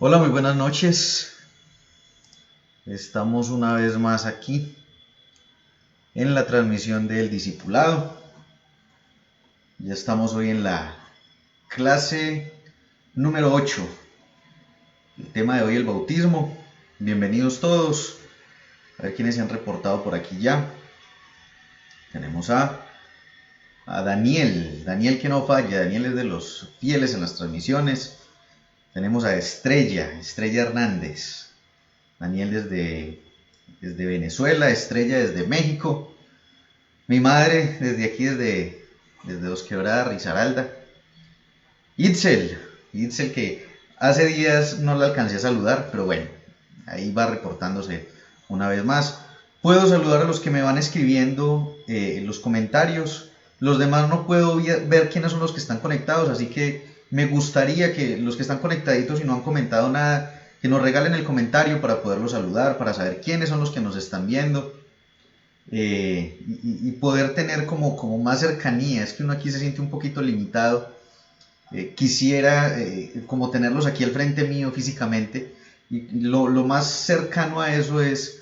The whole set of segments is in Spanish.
Hola, muy buenas noches. Estamos una vez más aquí en la transmisión del discipulado. Ya estamos hoy en la clase número 8. El tema de hoy, el bautismo. Bienvenidos todos. A ver quiénes se han reportado por aquí ya. Tenemos a Daniel. Daniel que no falla. Daniel es de los fieles en las transmisiones. Tenemos a Estrella Hernández. Daniel desde Venezuela, Estrella desde México. Mi madre desde aquí, desde Dos Quebradas, Risaralda. Itzel que hace días no la alcancé a saludar, pero bueno, ahí va reportándose una vez más. Puedo saludar a los que me van escribiendo en los comentarios. Los demás no puedo ver quiénes son los que están conectados, así que me gustaría que los que están conectaditos y no han comentado nada, que nos regalen el comentario para poderlos saludar, para saber quiénes son los que nos están viendo y poder tener como más cercanía. Es que uno aquí se siente un poquito limitado. Quisiera como tenerlos aquí al frente mío físicamente, y lo más cercano a eso es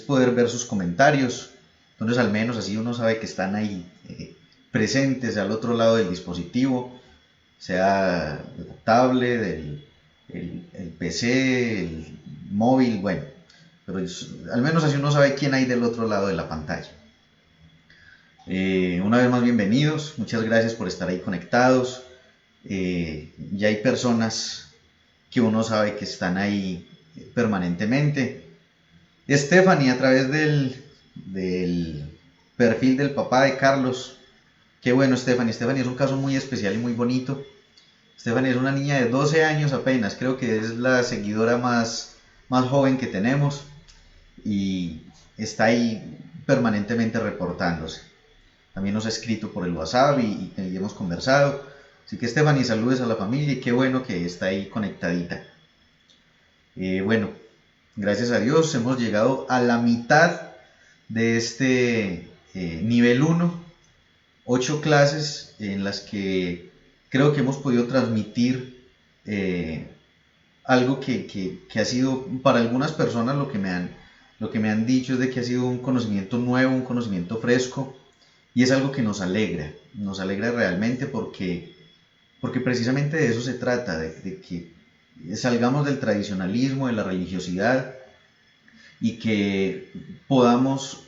poder ver sus comentarios. Entonces al menos así uno sabe que están ahí presentes al otro lado del dispositivo, sea el tablet, el PC, el móvil, bueno, pero al menos así uno sabe quién hay del otro lado de la pantalla. Una vez más, bienvenidos, muchas gracias por estar ahí conectados. ya hay personas que uno sabe que están ahí permanentemente. Stephanie, a través del perfil del papá de Carlos, qué bueno Stephanie. Stephanie es un caso muy especial y muy bonito. Stephanie es una niña de 12 años apenas, creo que es la seguidora más joven que tenemos y está ahí permanentemente reportándose. También nos ha escrito por el WhatsApp y hemos conversado. Así que Stephanie, saludes a la familia y qué bueno que está ahí conectadita. Bueno, gracias a Dios hemos llegado a la mitad de este nivel 1, 8 clases en las que creo que hemos podido transmitir algo que ha sido para algunas personas lo que me han dicho es de que ha sido un conocimiento nuevo, un conocimiento fresco y es algo que nos alegra realmente porque precisamente de eso se trata, de que salgamos del tradicionalismo, de la religiosidad y que podamos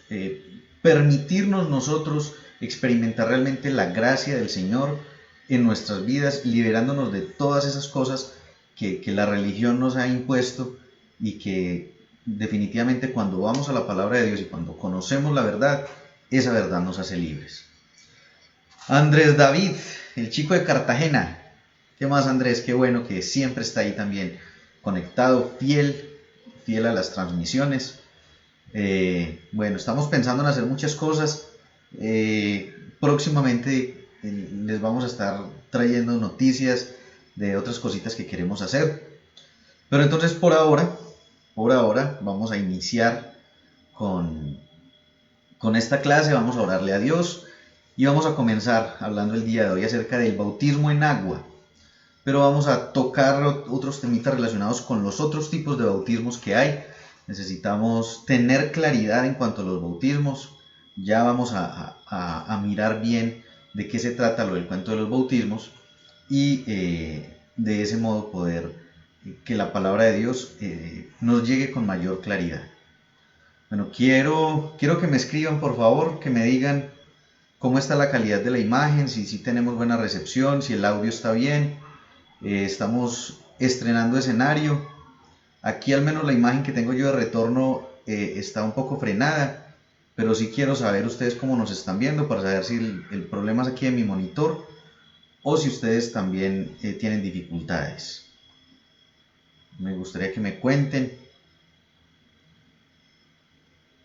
permitirnos nosotros experimentar realmente la gracia del Señor en nuestras vidas, liberándonos de todas esas cosas que la religión nos ha impuesto y que definitivamente cuando vamos a la palabra de Dios y cuando conocemos la verdad, esa verdad nos hace libres. Andrés David, el chico de Cartagena. ¿Qué más, Andrés? Qué bueno que siempre está ahí también conectado, fiel a las transmisiones. Bueno, estamos pensando en hacer muchas cosas. Próximamente les vamos a estar trayendo noticias de otras cositas que queremos hacer. Pero entonces por ahora vamos a iniciar con esta clase, vamos a orarle a Dios y vamos a comenzar hablando el día de hoy acerca del bautismo en agua. Pero vamos a tocar otros temitas relacionados con los otros tipos de bautismos que hay. Necesitamos tener claridad en cuanto a los bautismos. Ya vamos a mirar bien de qué se trata lo del cuento de los bautismos y de ese modo poder que la palabra de Dios nos llegue con mayor claridad. Bueno, quiero que me escriban, por favor, que me digan cómo está la calidad de la imagen, si tenemos buena recepción, si el audio está bien. Estamos estrenando escenario. Aquí al menos la imagen que tengo yo de retorno está un poco frenada, pero sí quiero saber ustedes cómo nos están viendo para saber si el problema es aquí en mi monitor o si ustedes también tienen dificultades. Me gustaría que me cuenten,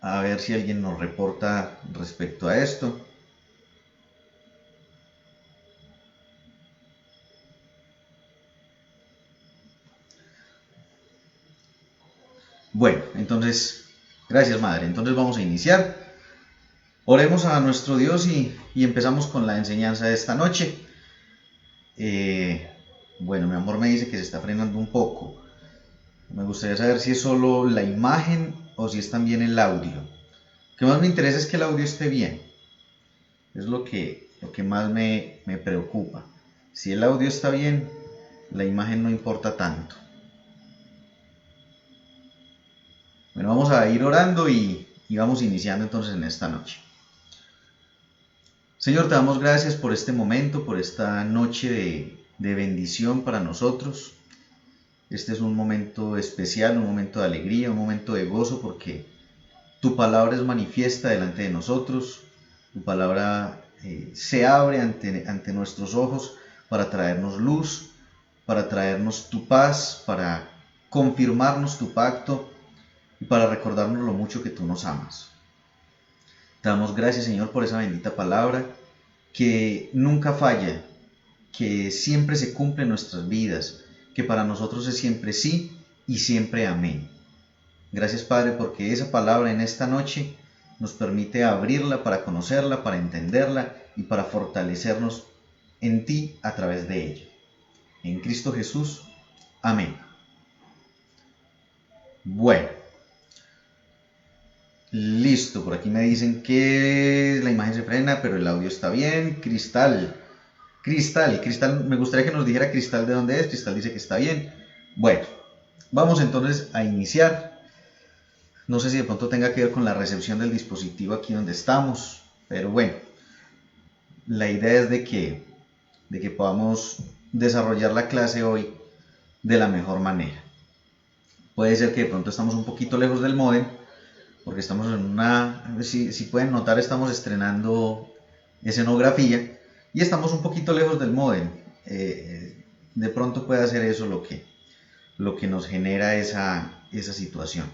a ver si alguien nos reporta respecto a esto. Bueno, entonces, gracias Madre. Entonces vamos a iniciar. Oremos a nuestro Dios y empezamos con la enseñanza de esta noche. Bueno, mi amor me dice que se está frenando un poco. Me gustaría saber si es solo la imagen o si es también el audio. Lo que más me interesa es que el audio esté bien. Es lo que más me preocupa. Si el audio está bien, la imagen no importa tanto. Bueno, vamos a ir orando y vamos iniciando entonces en esta noche. Señor, te damos gracias por este momento, por esta noche de bendición para nosotros. Este es un momento especial, un momento de alegría, un momento de gozo, porque tu palabra es manifiesta delante de nosotros. Tu palabra se abre ante nuestros ojos para traernos luz, para traernos tu paz, para confirmarnos tu pacto y para recordarnos lo mucho que tú nos amas. Te damos gracias, Señor, por esa bendita palabra que nunca falla, que siempre se cumple en nuestras vidas, que para nosotros es siempre sí y siempre amén. Gracias, Padre, porque esa palabra en esta noche nos permite abrirla para conocerla, para entenderla y para fortalecernos en ti a través de ella. En Cristo Jesús, amén. Bueno, listo, por aquí me dicen que la imagen se frena, pero el audio está bien. Cristal, me gustaría que nos dijera Cristal de dónde es. Cristal dice que está bien. Bueno, vamos entonces a iniciar. No sé si de pronto tenga que ver con la recepción del dispositivo aquí donde estamos, pero bueno, la idea es de que podamos desarrollar la clase hoy de la mejor manera. Puede ser que de pronto estamos un poquito lejos del módem, porque estamos en si pueden notar, estamos estrenando escenografía y estamos un poquito lejos del módem. De pronto puede hacer eso lo que nos genera esa situación.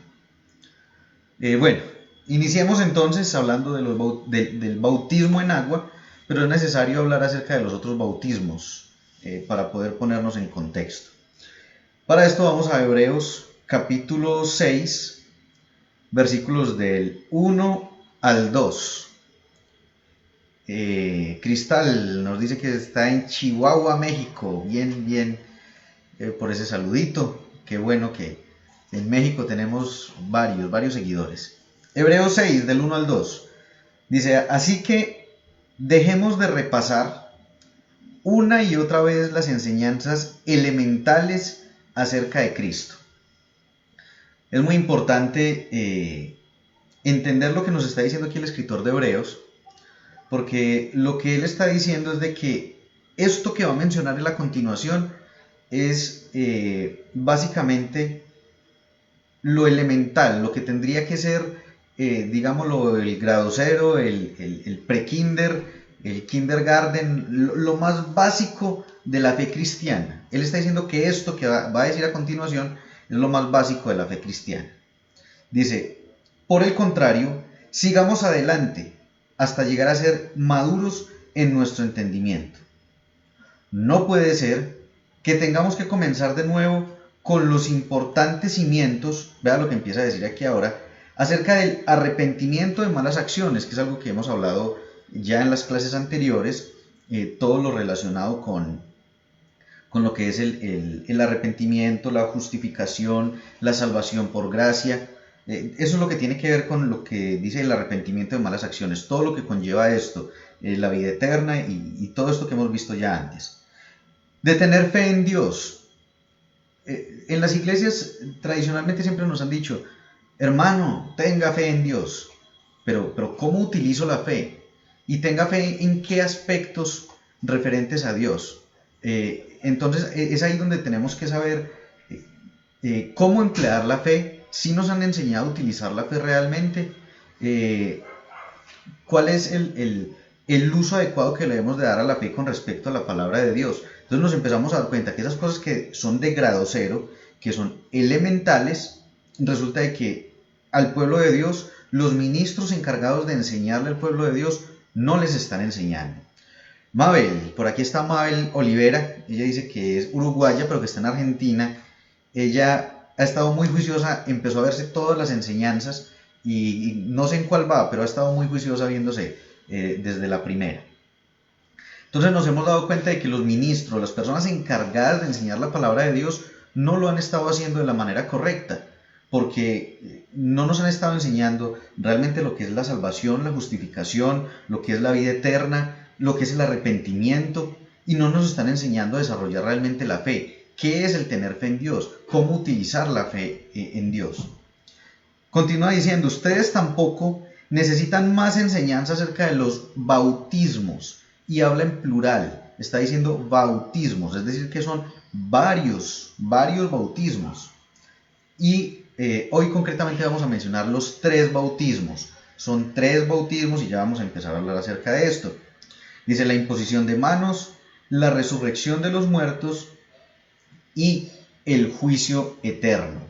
Bueno, iniciemos entonces hablando del bautismo en agua, pero es necesario hablar acerca de los otros bautismos para poder ponernos en contexto. Para esto vamos a Hebreos capítulo 6, versículos del 1 al 2. Cristal nos dice que está en Chihuahua, México. Bien, por ese saludito. Qué bueno que en México tenemos varios seguidores. Hebreos 6, del 1 al 2. Dice, así que dejemos de repasar una y otra vez las enseñanzas elementales acerca de Cristo. Es muy importante entender lo que nos está diciendo aquí el escritor de Hebreos, porque lo que él está diciendo es de que esto que va a mencionar en la continuación es básicamente lo elemental, lo que tendría que ser, digámoslo, el grado cero, el pre-kinder, el kindergarten, lo más básico de la fe cristiana. Él está diciendo que esto que va a decir a continuación es lo más básico de la fe cristiana. Dice, por el contrario, sigamos adelante hasta llegar a ser maduros en nuestro entendimiento. No puede ser que tengamos que comenzar de nuevo con los importantes cimientos, vea lo que empieza a decir aquí ahora, acerca del arrepentimiento de malas acciones, que es algo que hemos hablado ya en las clases anteriores, todo lo relacionado con lo que es el arrepentimiento, la justificación, la salvación por gracia. Eso es lo que tiene que ver con lo que dice el arrepentimiento de malas acciones, todo lo que conlleva esto, la vida eterna y todo esto que hemos visto ya antes. De tener fe en Dios. En las iglesias tradicionalmente siempre nos han dicho, hermano, tenga fe en Dios, pero ¿cómo utilizo la fe? Y tenga fe en qué aspectos referentes a Dios. Entonces es ahí donde tenemos que saber cómo emplear la fe, si nos han enseñado a utilizar la fe realmente, cuál es el uso adecuado que le debemos de dar a la fe con respecto a la palabra de Dios. Entonces nos empezamos a dar cuenta que esas cosas que son de grado cero, que son elementales, resulta de que al pueblo de Dios, los ministros encargados de enseñarle al pueblo de Dios, no les están enseñando. Mabel, por aquí está Mabel Olivera, ella dice que es uruguaya pero que está en Argentina. Ella ha estado muy juiciosa, empezó a verse todas las enseñanzas y no sé en cuál va, pero ha estado muy juiciosa viéndose desde la primera. Entonces nos hemos dado cuenta de que los ministros, las personas encargadas de enseñar la palabra de Dios, no lo han estado haciendo de la manera correcta, porque no nos han estado enseñando realmente lo que es la salvación, la justificación, lo que es la vida eterna, lo que es el arrepentimiento, y no nos están enseñando a desarrollar realmente la fe. ¿Qué es el tener fe en Dios? ¿Cómo utilizar la fe en Dios? Continúa diciendo, ustedes tampoco necesitan más enseñanza acerca de los bautismos, y habla en plural, está diciendo bautismos, es decir que son varios bautismos. Y hoy concretamente vamos a mencionar los 3 bautismos. Son 3 bautismos y ya vamos a empezar a hablar acerca de esto. Dice la imposición de manos, la resurrección de los muertos y el juicio eterno.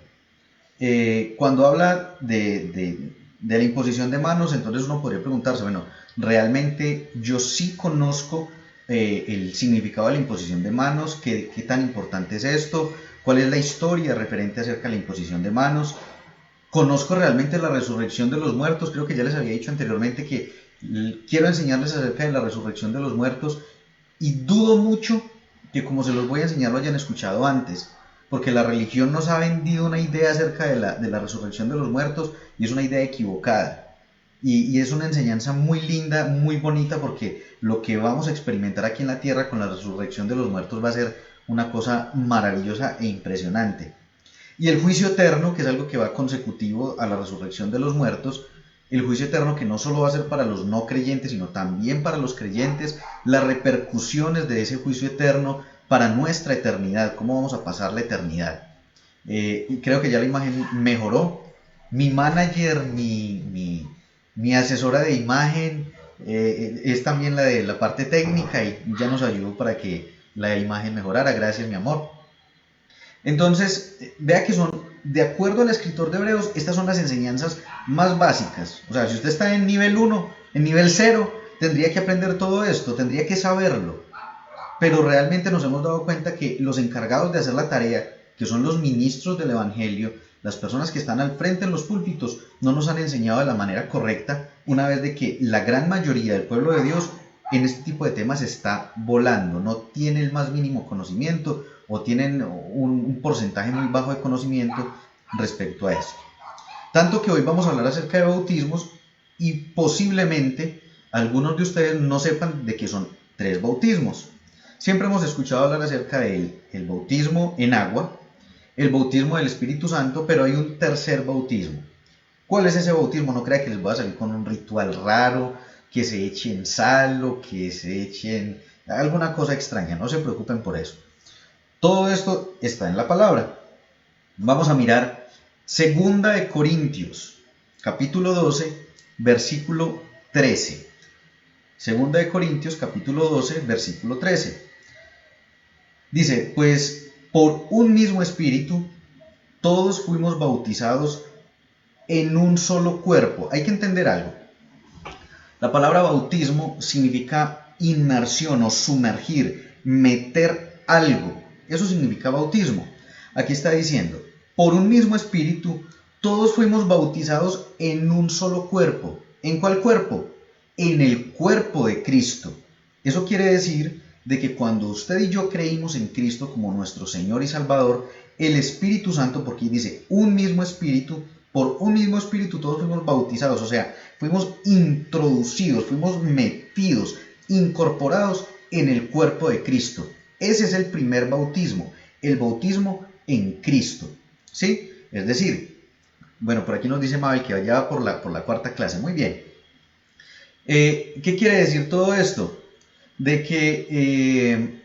Cuando habla de la imposición de manos, entonces uno podría preguntarse, bueno, realmente yo sí conozco el significado de la imposición de manos, qué tan importante es esto, cuál es la historia referente acerca de la imposición de manos, conozco realmente la resurrección de los muertos. Creo que ya les había dicho anteriormente que quiero enseñarles acerca de la resurrección de los muertos y dudo mucho que como se los voy a enseñar lo hayan escuchado antes, porque la religión nos ha vendido una idea acerca de la resurrección de los muertos y es una idea equivocada. Y es una enseñanza muy linda, muy bonita, porque lo que vamos a experimentar aquí en la tierra con la resurrección de los muertos va a ser una cosa maravillosa e impresionante. Y el juicio eterno, que es algo que va consecutivo a la resurrección de los muertos, el juicio eterno que no solo va a ser para los no creyentes, sino también para los creyentes, las repercusiones de ese juicio eterno para nuestra eternidad, cómo vamos a pasar la eternidad. Creo que ya la imagen mejoró. Mi manager, mi asesora de imagen, es también la de la parte técnica y ya nos ayudó para que la imagen mejorara. Gracias, mi amor. Entonces, vea que son, de acuerdo al escritor de Hebreos, estas son las enseñanzas más básicas. O sea, si usted está en nivel 1, en nivel 0, tendría que aprender todo esto, tendría que saberlo. Pero realmente nos hemos dado cuenta que los encargados de hacer la tarea, que son los ministros del Evangelio, las personas que están al frente en los púlpitos, no nos han enseñado de la manera correcta, una vez de que la gran mayoría del pueblo de Dios en este tipo de temas está volando, no tiene el más mínimo conocimiento o tienen un porcentaje muy bajo de conocimiento respecto a esto. Tanto que hoy vamos a hablar acerca de bautismos y posiblemente algunos de ustedes no sepan de qué son 3 bautismos. Siempre hemos escuchado hablar acerca del bautismo en agua, el bautismo del Espíritu Santo, pero hay un tercer bautismo. ¿Cuál es ese bautismo? No crea que les voy a salir con un ritual raro, que se echen sal o que se echen alguna cosa extraña, no se preocupen por eso. Todo esto está en la palabra. Vamos a mirar 2 de Corintios, capítulo 12, versículo 13. 2 de Corintios, capítulo 12, versículo 13. Dice, pues por un mismo espíritu todos fuimos bautizados en un solo cuerpo. Hay que entender algo. La palabra bautismo significa inmersión o sumergir, meter algo. Eso significa bautismo. Aquí está diciendo, por un mismo espíritu todos fuimos bautizados en un solo cuerpo. ¿En cuál cuerpo? En el cuerpo de Cristo. Eso quiere decir de que cuando usted y yo creímos en Cristo como nuestro Señor y Salvador, el Espíritu Santo, porque dice un mismo espíritu, por un mismo espíritu todos fuimos bautizados, o sea, fuimos introducidos, fuimos metidos, incorporados en el cuerpo de Cristo. Ese es el primer bautismo, el bautismo en Cristo, ¿sí? Es decir, bueno, por aquí nos dice Mabel que vaya por la 4ª clase, muy bien. ¿Qué quiere decir todo esto? De que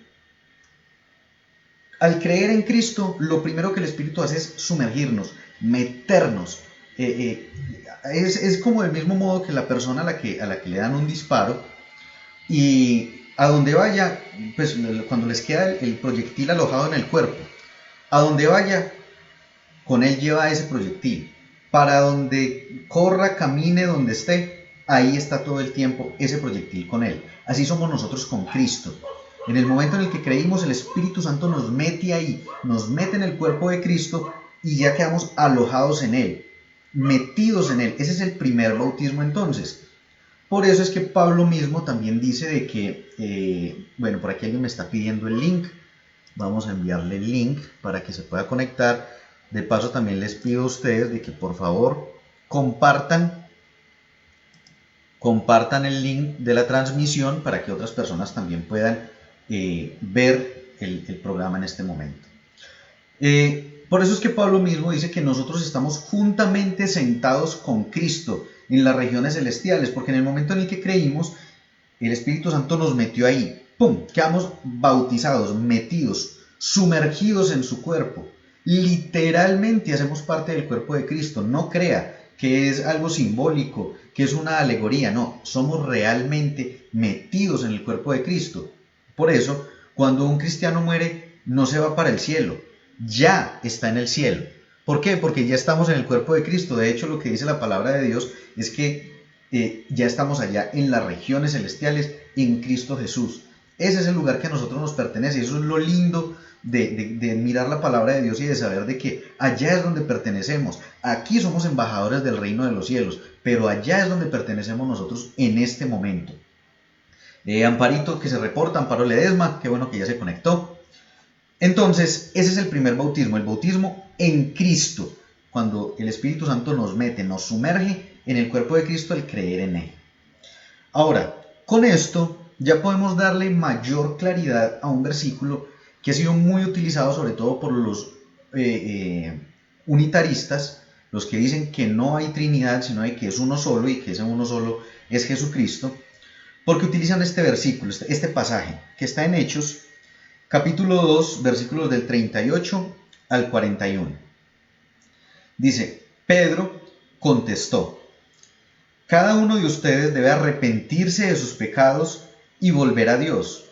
al creer en Cristo, lo primero que el Espíritu hace es sumergirnos, meternos. Es como del mismo modo que la persona a la que le dan un disparo y a donde vaya, pues cuando les queda el proyectil alojado en el cuerpo, a donde vaya, con él lleva ese proyectil. Para donde corra, camine, donde esté, ahí está todo el tiempo ese proyectil con él. Así somos nosotros con Cristo. En el momento en el que creímos, el Espíritu Santo nos mete ahí, nos mete en el cuerpo de Cristo y ya quedamos alojados en él, metidos en él. Ese es el primer bautismo entonces. Por eso es que Pablo mismo también dice de que, bueno, por aquí alguien me está pidiendo el link. Vamos a enviarle el link para que se pueda conectar. De paso también les pido a ustedes de que por favor compartan el link de la transmisión para que otras personas también puedan ver el programa en este momento. Por eso es que Pablo mismo dice que nosotros estamos juntamente sentados con Cristo en las regiones celestiales, porque en el momento en el que creímos, el Espíritu Santo nos metió ahí, ¡pum!, quedamos bautizados, metidos, sumergidos en su cuerpo. Literalmente hacemos parte del cuerpo de Cristo. No crea que es algo simbólico, que es una alegoría. No, somos realmente metidos en el cuerpo de Cristo. Por eso, cuando un cristiano muere, no se va para el cielo, ya está en el cielo. ¿Por qué? Porque ya estamos en el cuerpo de Cristo. De hecho, lo que dice la palabra de Dios es que ya estamos allá en las regiones celestiales en Cristo Jesús. Ese es el lugar que a nosotros nos pertenece. Eso es lo lindo de mirar la palabra de Dios y de saber de que allá es donde pertenecemos. Aquí somos embajadores del reino de los cielos, pero allá es donde pertenecemos nosotros en este momento. Amparito que se reporta, Amparo Ledesma, qué bueno que ya se conectó. Entonces, ese es el primer bautismo, el bautismo en Cristo, cuando el Espíritu Santo nos mete, nos sumerge en el cuerpo de Cristo al creer en él. Ahora, con esto ya podemos darle mayor claridad a un versículo que ha sido muy utilizado sobre todo por los unitaristas, los que dicen que no hay Trinidad, sino que es uno solo y que ese uno solo es Jesucristo, porque utilizan este versículo, este pasaje que está en Hechos capítulo 2, versículos del 38 al 41. Dice, Pedro contestó, cada uno de ustedes debe arrepentirse de sus pecados y volver a Dios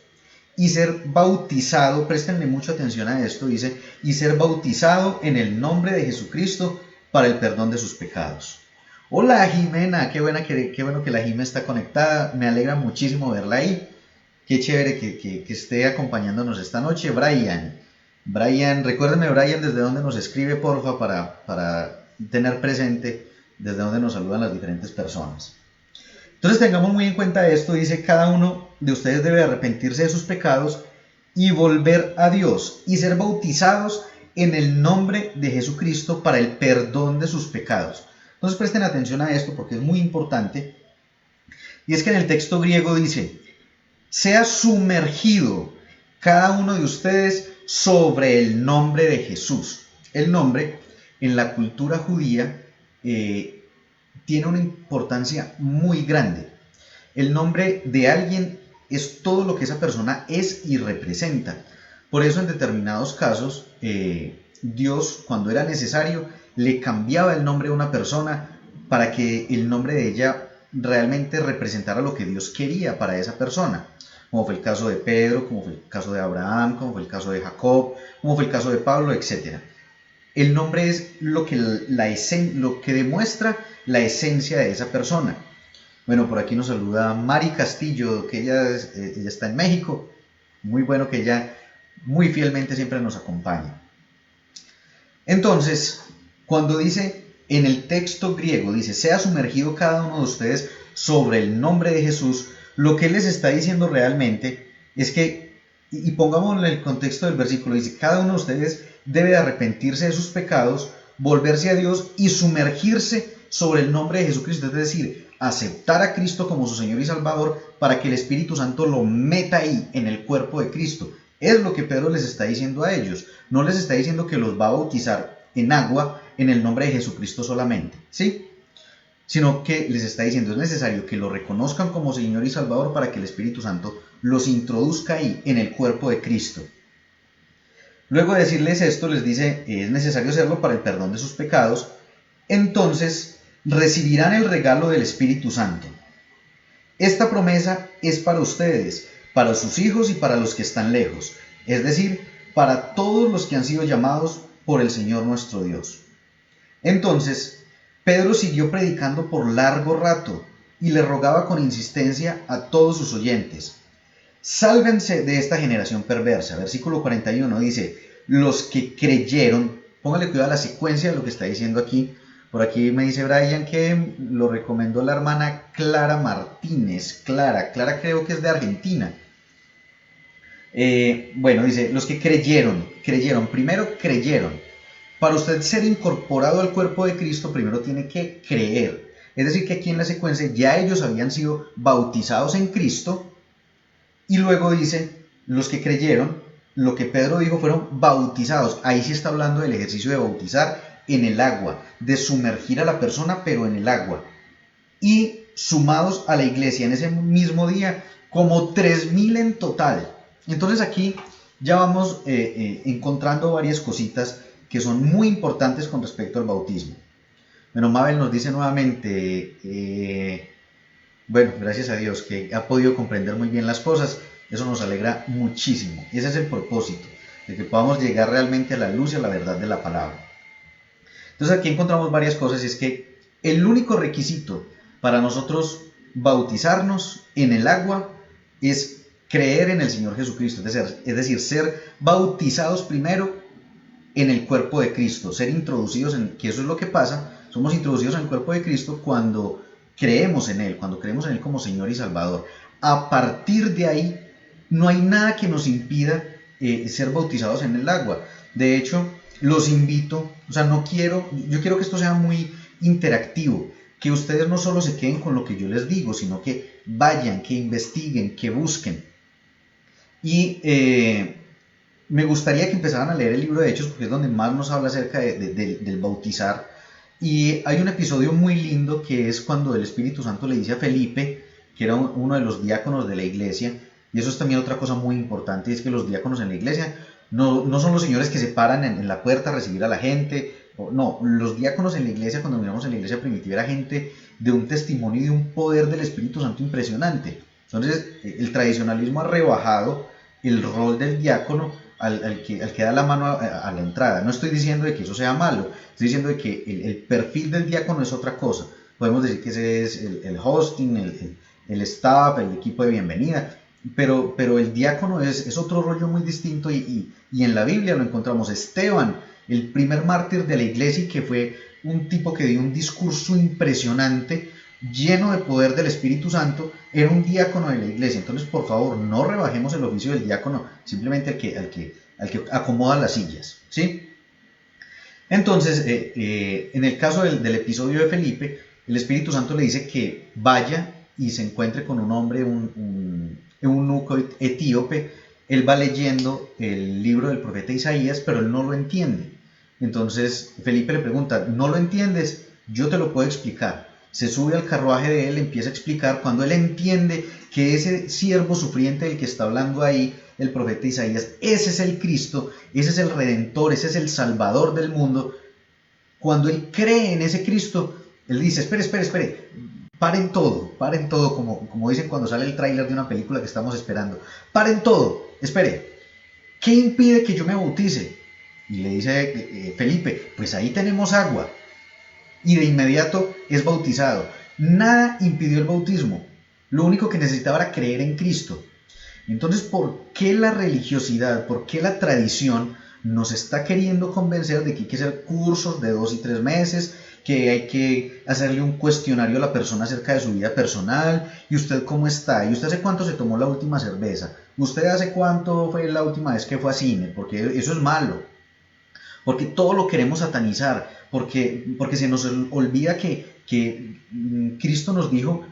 y ser bautizado, préstenle mucha atención a esto, dice, y ser bautizado en el nombre de Jesucristo para el perdón de sus pecados. Hola Jimena, qué bueno que la Jimena está conectada, me alegra muchísimo verla ahí, qué chévere que esté acompañándonos esta noche. Brian, recuérdenme Brian desde dónde nos escribe porfa para tener presente desde dónde nos saludan las diferentes personas. Entonces tengamos muy en cuenta esto, dice, cada uno de ustedes debe arrepentirse de sus pecados y volver a Dios y ser bautizados en el nombre de Jesucristo para el perdón de sus pecados. Entonces presten atención a esto porque es muy importante. Y es que en el texto griego dice, sea sumergido cada uno de ustedes sobre el nombre de Jesús. El nombre en la cultura judía tiene una importancia muy grande. El nombre de alguien es todo lo que esa persona es y representa. Por eso en determinados casos, Dios, cuando era necesario, le cambiaba el nombre a una persona para que el nombre de ella realmente representara lo que Dios quería para esa persona. Como fue el caso de Pedro, como fue el caso de Abraham, como fue el caso de Jacob, como fue el caso de Pablo, etc. El nombre es lo que demuestra la esencia de esa persona. Bueno, por aquí nos saluda Mari Castillo, que ella está en México. Muy bueno que ella muy fielmente siempre nos acompaña. Entonces, cuando dice en el texto griego, dice, sea sumergido cada uno de ustedes sobre el nombre de Jesús, lo que él les está diciendo realmente es que, y pongámoslo en el contexto del versículo, dice, cada uno de ustedes debe arrepentirse de sus pecados, volverse a Dios y sumergirse sobre el nombre de Jesucristo, es decir, aceptar a Cristo como su Señor y Salvador para que el Espíritu Santo lo meta ahí en el cuerpo de Cristo. Es lo que Pedro les está diciendo a ellos. No les está diciendo que los va a bautizar en agua en el nombre de Jesucristo solamente, ¿sí? Sino que les está diciendo es necesario que lo reconozcan como Señor y Salvador para que el Espíritu Santo los introduzca ahí en el cuerpo de Cristo. Luego de decirles esto, les dice, es necesario hacerlo para el perdón de sus pecados, entonces recibirán el regalo del Espíritu Santo. Esta promesa es para ustedes, para sus hijos y para los que están lejos, es decir, para todos los que han sido llamados por el Señor nuestro Dios. Entonces, Pedro siguió predicando por largo rato y le rogaba con insistencia a todos sus oyentes, sálvense de esta generación perversa. Versículo 41 dice, los que creyeron, póngale cuidado a la secuencia de lo que está diciendo aquí. Por aquí me dice Brian que lo recomendó la hermana Clara Martínez. Clara creo que es de Argentina. Bueno, dice, los que creyeron, primero creyeron. Para usted ser incorporado al cuerpo de Cristo, primero tiene que creer. Es decir, que aquí en la secuencia ya ellos habían sido bautizados en Cristo. Y luego dice, los que creyeron, lo que Pedro dijo fueron bautizados. Ahí sí está hablando del ejercicio de bautizar en el agua, de sumergir a la persona pero en el agua. Y sumados a la iglesia en ese mismo día, como 3,000 en total. Entonces aquí ya vamos encontrando varias cositas que son muy importantes con respecto al bautismo. Bueno, Mabel nos dice nuevamente, bueno, gracias a Dios que ha podido comprender muy bien las cosas. Eso nos alegra muchísimo. Y ese es el propósito, de que podamos llegar realmente a la luz y a la verdad de la palabra. Entonces aquí encontramos varias cosas y es que el único requisito para nosotros bautizarnos en el agua es creer en el Señor Jesucristo, es decir, ser bautizados primero en el cuerpo de Cristo, ser introducidos que eso es lo que pasa, somos introducidos en el cuerpo de Cristo cuando creemos en Él como Señor y Salvador. A partir de ahí no hay nada que nos impida ser bautizados en el agua. De hecho, los invito, yo quiero que esto sea muy interactivo, que ustedes no solo se queden con lo que yo les digo, sino que vayan, que investiguen, que busquen. Y me gustaría que empezaran a leer el libro de Hechos, porque es donde más nos habla acerca del bautizar. Y hay un episodio muy lindo que es cuando el Espíritu Santo le dice a Felipe, que era uno de los diáconos de la iglesia, Y eso es también otra cosa muy importante, y es que los diáconos en la iglesia no son los señores que se paran en la puerta a recibir a la gente. No, los diáconos en la iglesia, cuando miramos en la iglesia primitiva, era gente de un testimonio y de un poder del Espíritu Santo impresionante. Entonces, el tradicionalismo ha rebajado el rol del diácono al que da la mano a la entrada. No estoy diciendo de que eso sea malo, estoy diciendo de que el perfil del diácono es otra cosa. Podemos decir que ese es el hosting, el staff, el equipo de bienvenida, pero el diácono es otro rollo muy distinto, y en la Biblia lo encontramos. Esteban, el primer mártir de la iglesia, y que fue un tipo que dio un discurso impresionante, lleno de poder del Espíritu Santo, era un diácono de la iglesia. Entonces, por favor, no rebajemos el oficio del diácono simplemente al que acomoda las sillas, ¿sí? Entonces, en el caso del episodio de Felipe, el Espíritu Santo le dice que vaya y se encuentre con un hombre, un eunuco etíope. Él va leyendo el libro del profeta Isaías, pero él no lo entiende. Entonces Felipe le pregunta, ¿no lo entiendes? Yo te lo puedo explicar. Se sube al carruaje de él, empieza a explicar. Cuando él entiende que ese siervo sufriente del que está hablando ahí el profeta Isaías, ese es el Cristo, ese es el Redentor, ese es el Salvador del mundo, cuando él cree en ese Cristo, él dice, espere, paren todo, como dicen cuando sale el tráiler de una película que estamos esperando. Paren todo, espere, ¿qué impide que yo me bautice? Y le dice Felipe, pues ahí tenemos agua. Y de inmediato es bautizado. Nada impidió el bautismo. Lo único que necesitaba era creer en Cristo. Entonces, ¿por qué la religiosidad, por qué la tradición nos está queriendo convencer de que hay que hacer cursos de 2 y 3 meses, que hay que hacerle un cuestionario a la persona acerca de su vida personal? ¿Y usted cómo está? ¿Y usted hace cuánto se tomó la última cerveza? ¿Usted hace cuánto fue la última vez que fue a cine? Porque eso es malo. Porque todo lo queremos satanizar. Porque se nos olvida que Cristo nos dijo,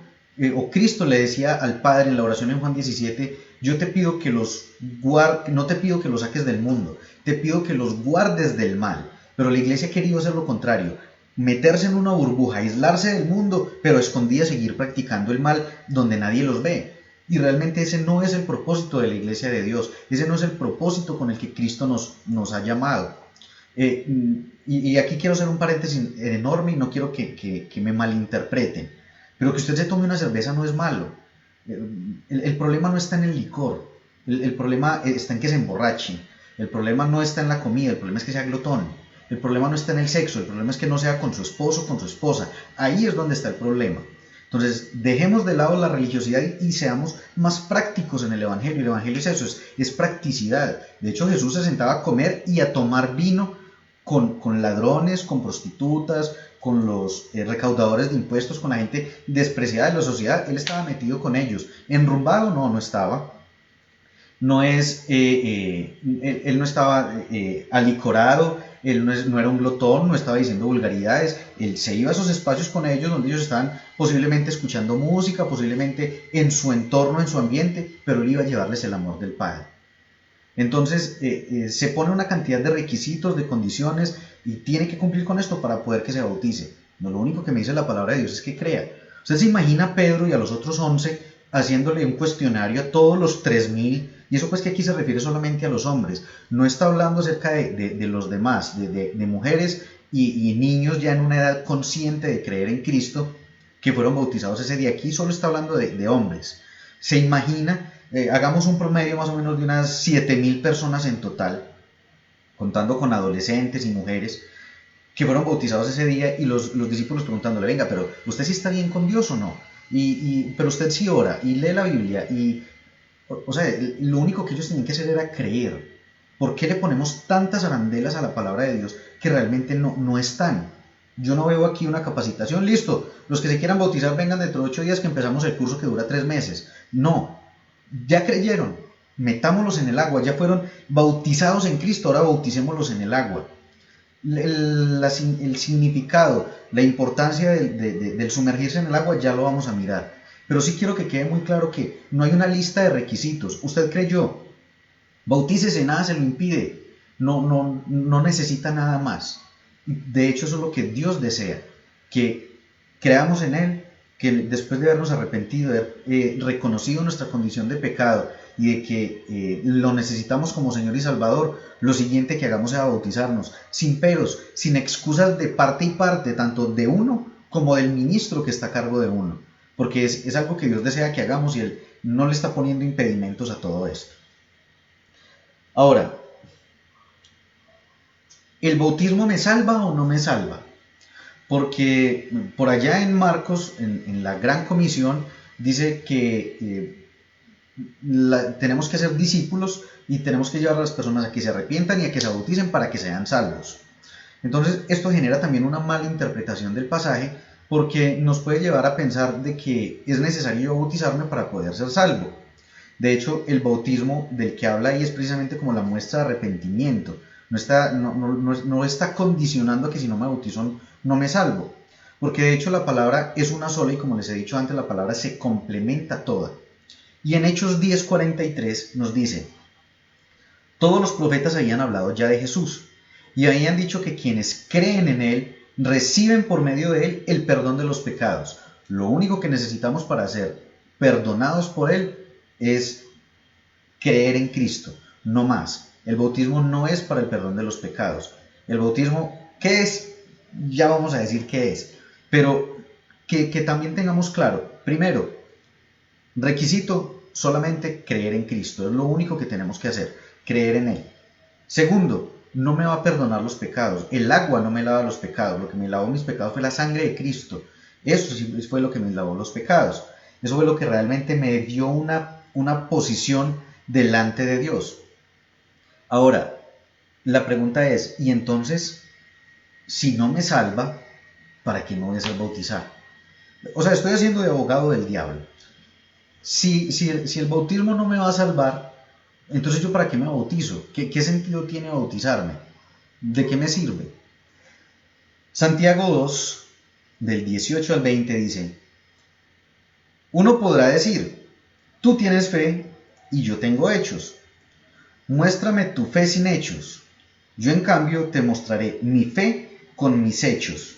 o Cristo le decía al Padre en la oración en Juan 17, yo te pido que no te pido que los saques del mundo, te pido que los guardes del mal. Pero la iglesia ha querido hacer lo contrario, meterse en una burbuja, aislarse del mundo, pero escondida seguir practicando el mal donde nadie los ve. Y realmente ese no es el propósito de la iglesia de Dios, ese no es el propósito con el que Cristo nos ha llamado. Y aquí quiero hacer un paréntesis enorme y no quiero que me malinterpreten, pero que usted se tome una cerveza no es malo. El problema no está en el licor, el problema está en que se emborrache. El problema no está en la comida, el problema es que sea glotón. El problema no está en el sexo, el problema es que no sea con su esposo o con su esposa. Ahí es donde está el problema. Entonces, dejemos de lado la religiosidad y seamos más prácticos en el Evangelio. El Evangelio es eso, es practicidad. De hecho, Jesús se sentaba a comer y a tomar vino con ladrones, con prostitutas, con los recaudadores de impuestos, con la gente despreciada de la sociedad. Él estaba metido con ellos. ¿Enrumbado? No estaba. Él no estaba alicorado, él no era un glotón, no estaba diciendo vulgaridades. Él se iba a esos espacios con ellos donde ellos estaban posiblemente escuchando música, posiblemente en su entorno, en su ambiente, pero él iba a llevarles el amor del Padre. Entonces se pone una cantidad de requisitos, de condiciones, y tiene que cumplir con esto para poder que se bautice. No, lo único que me dice la palabra de Dios es que crea. Usted se imagina a Pedro y a los otros 11 haciéndole un cuestionario a todos los 3000, y eso pues que aquí se refiere solamente a los hombres, no está hablando acerca de los demás, de mujeres y niños ya en una edad consciente de creer en Cristo, que fueron bautizados ese día. Aquí solo está hablando de hombres. Se imagina, hagamos un promedio más o menos de unas 7000 personas en total, contando con adolescentes y mujeres, que fueron bautizados ese día, y los discípulos preguntándole, venga, pero ¿usted sí está bien con Dios o no? Pero usted sí ora y lee la Biblia, o sea, lo único que ellos tenían que hacer era creer. ¿Por qué le ponemos tantas arandelas a la palabra de Dios que realmente no están? Yo no veo aquí una capacitación, listo, los que se quieran bautizar vengan dentro de 8 días que empezamos el curso que dura 3 meses. No, ya creyeron, metámoslos en el agua, ya fueron bautizados en Cristo, ahora bauticémoslos en el agua. El significado, la importancia del sumergirse en el agua ya lo vamos a mirar. Pero sí quiero que quede muy claro que no hay una lista de requisitos. Usted creyó, bautícese, nada se lo impide, no necesita nada más. De hecho, eso es lo que Dios desea, que creamos en Él, que después de habernos arrepentido, de haber reconocido nuestra condición de pecado y de que lo necesitamos como Señor y Salvador, lo siguiente que hagamos sea bautizarnos, sin peros, sin excusas de parte y parte, tanto de uno como del ministro que está a cargo de uno, porque es algo que Dios desea que hagamos y Él no le está poniendo impedimentos a todo esto. Ahora, ¿el bautismo me salva o no me salva? Porque por allá en Marcos, en la Gran Comisión, dice que tenemos que ser discípulos y tenemos que llevar a las personas a que se arrepientan y a que se bauticen para que sean salvos. Entonces, esto genera también una mala interpretación del pasaje, porque nos puede llevar a pensar de que es necesario bautizarme para poder ser salvo. De hecho, el bautismo del que habla ahí es precisamente como la muestra de arrepentimiento. No está condicionando a que si no me bautizo no me salvo. Porque de hecho la palabra es una sola y como les he dicho antes, la palabra se complementa toda. Y en Hechos 10:43 nos dice: todos los profetas habían hablado ya de Jesús y habían dicho que quienes creen en Él reciben por medio de Él el perdón de los pecados. Lo único que necesitamos para ser perdonados por Él es creer en Cristo, no más. El bautismo no es para el perdón de los pecados. El bautismo, ¿qué es? Ya vamos a decir qué es. Pero que también tengamos claro, primero, requisito, solamente creer en Cristo. Es lo único que tenemos que hacer, creer en Él. Segundo, no me va a perdonar los pecados. El agua no me lava los pecados. Lo que me lavó mis pecados fue la sangre de Cristo. Eso sí fue lo que me lavó los pecados. Eso fue lo que realmente me dio una posición delante de Dios. Ahora, la pregunta es, ¿y entonces, si no me salva, para qué me voy a hacer bautizar? O sea, estoy haciendo de abogado del diablo. Si el bautismo no me va a salvar, entonces yo para qué me bautizo. ¿Qué sentido tiene bautizarme? ¿De qué me sirve? Santiago 2, del 18 al 20 dice: uno podrá decir, tú tienes fe y yo tengo hechos. Muéstrame tu fe sin hechos. Yo en cambio te mostraré mi fe con mis hechos.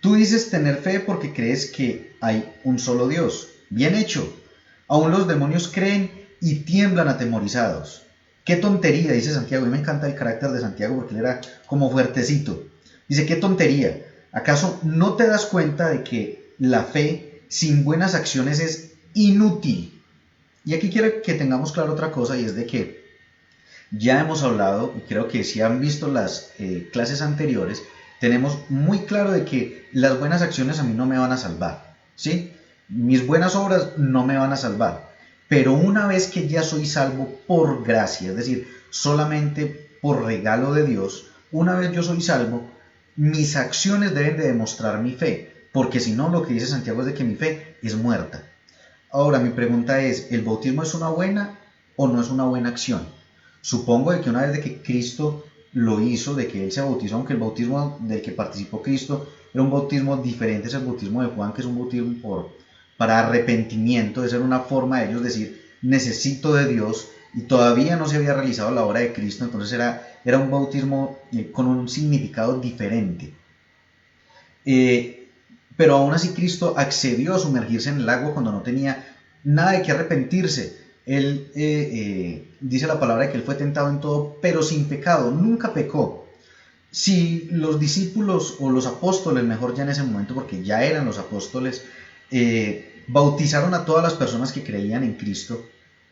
Tú dices tener fe porque crees que hay un solo Dios. Bien hecho. Aún los demonios creen y tiemblan atemorizados. Qué tontería, dice Santiago. A mí me encanta el carácter de Santiago porque él era como fuertecito. Dice, qué tontería. ¿Acaso no te das cuenta de que la fe sin buenas acciones es inútil? Y aquí quiero que tengamos claro otra cosa, y es de que ya hemos hablado, y creo que si han visto las clases anteriores, tenemos muy claro de que las buenas acciones a mí no me van a salvar, ¿sí? Mis buenas obras no me van a salvar, pero una vez que ya soy salvo por gracia, es decir, solamente por regalo de Dios, una vez yo soy salvo, mis acciones deben de demostrar mi fe, porque si no, lo que dice Santiago es de que mi fe es muerta. Ahora, mi pregunta es, ¿el bautismo es una buena o no es una buena acción? Supongo de que una vez de que Cristo lo hizo, de que Él se bautizó, aunque el bautismo del que participó Cristo era un bautismo diferente, es el bautismo de Juan, que es un bautismo para arrepentimiento, de ser una forma de ellos decir, necesito de Dios, y todavía no se había realizado la obra de Cristo, entonces era un bautismo con un significado diferente. Pero aún así Cristo accedió a sumergirse en el agua cuando no tenía nada de qué arrepentirse. Él dice la palabra de que Él fue tentado en todo, pero sin pecado, nunca pecó. Si los discípulos o los apóstoles, mejor ya en ese momento, porque ya eran los apóstoles, bautizaron a todas las personas que creían en Cristo,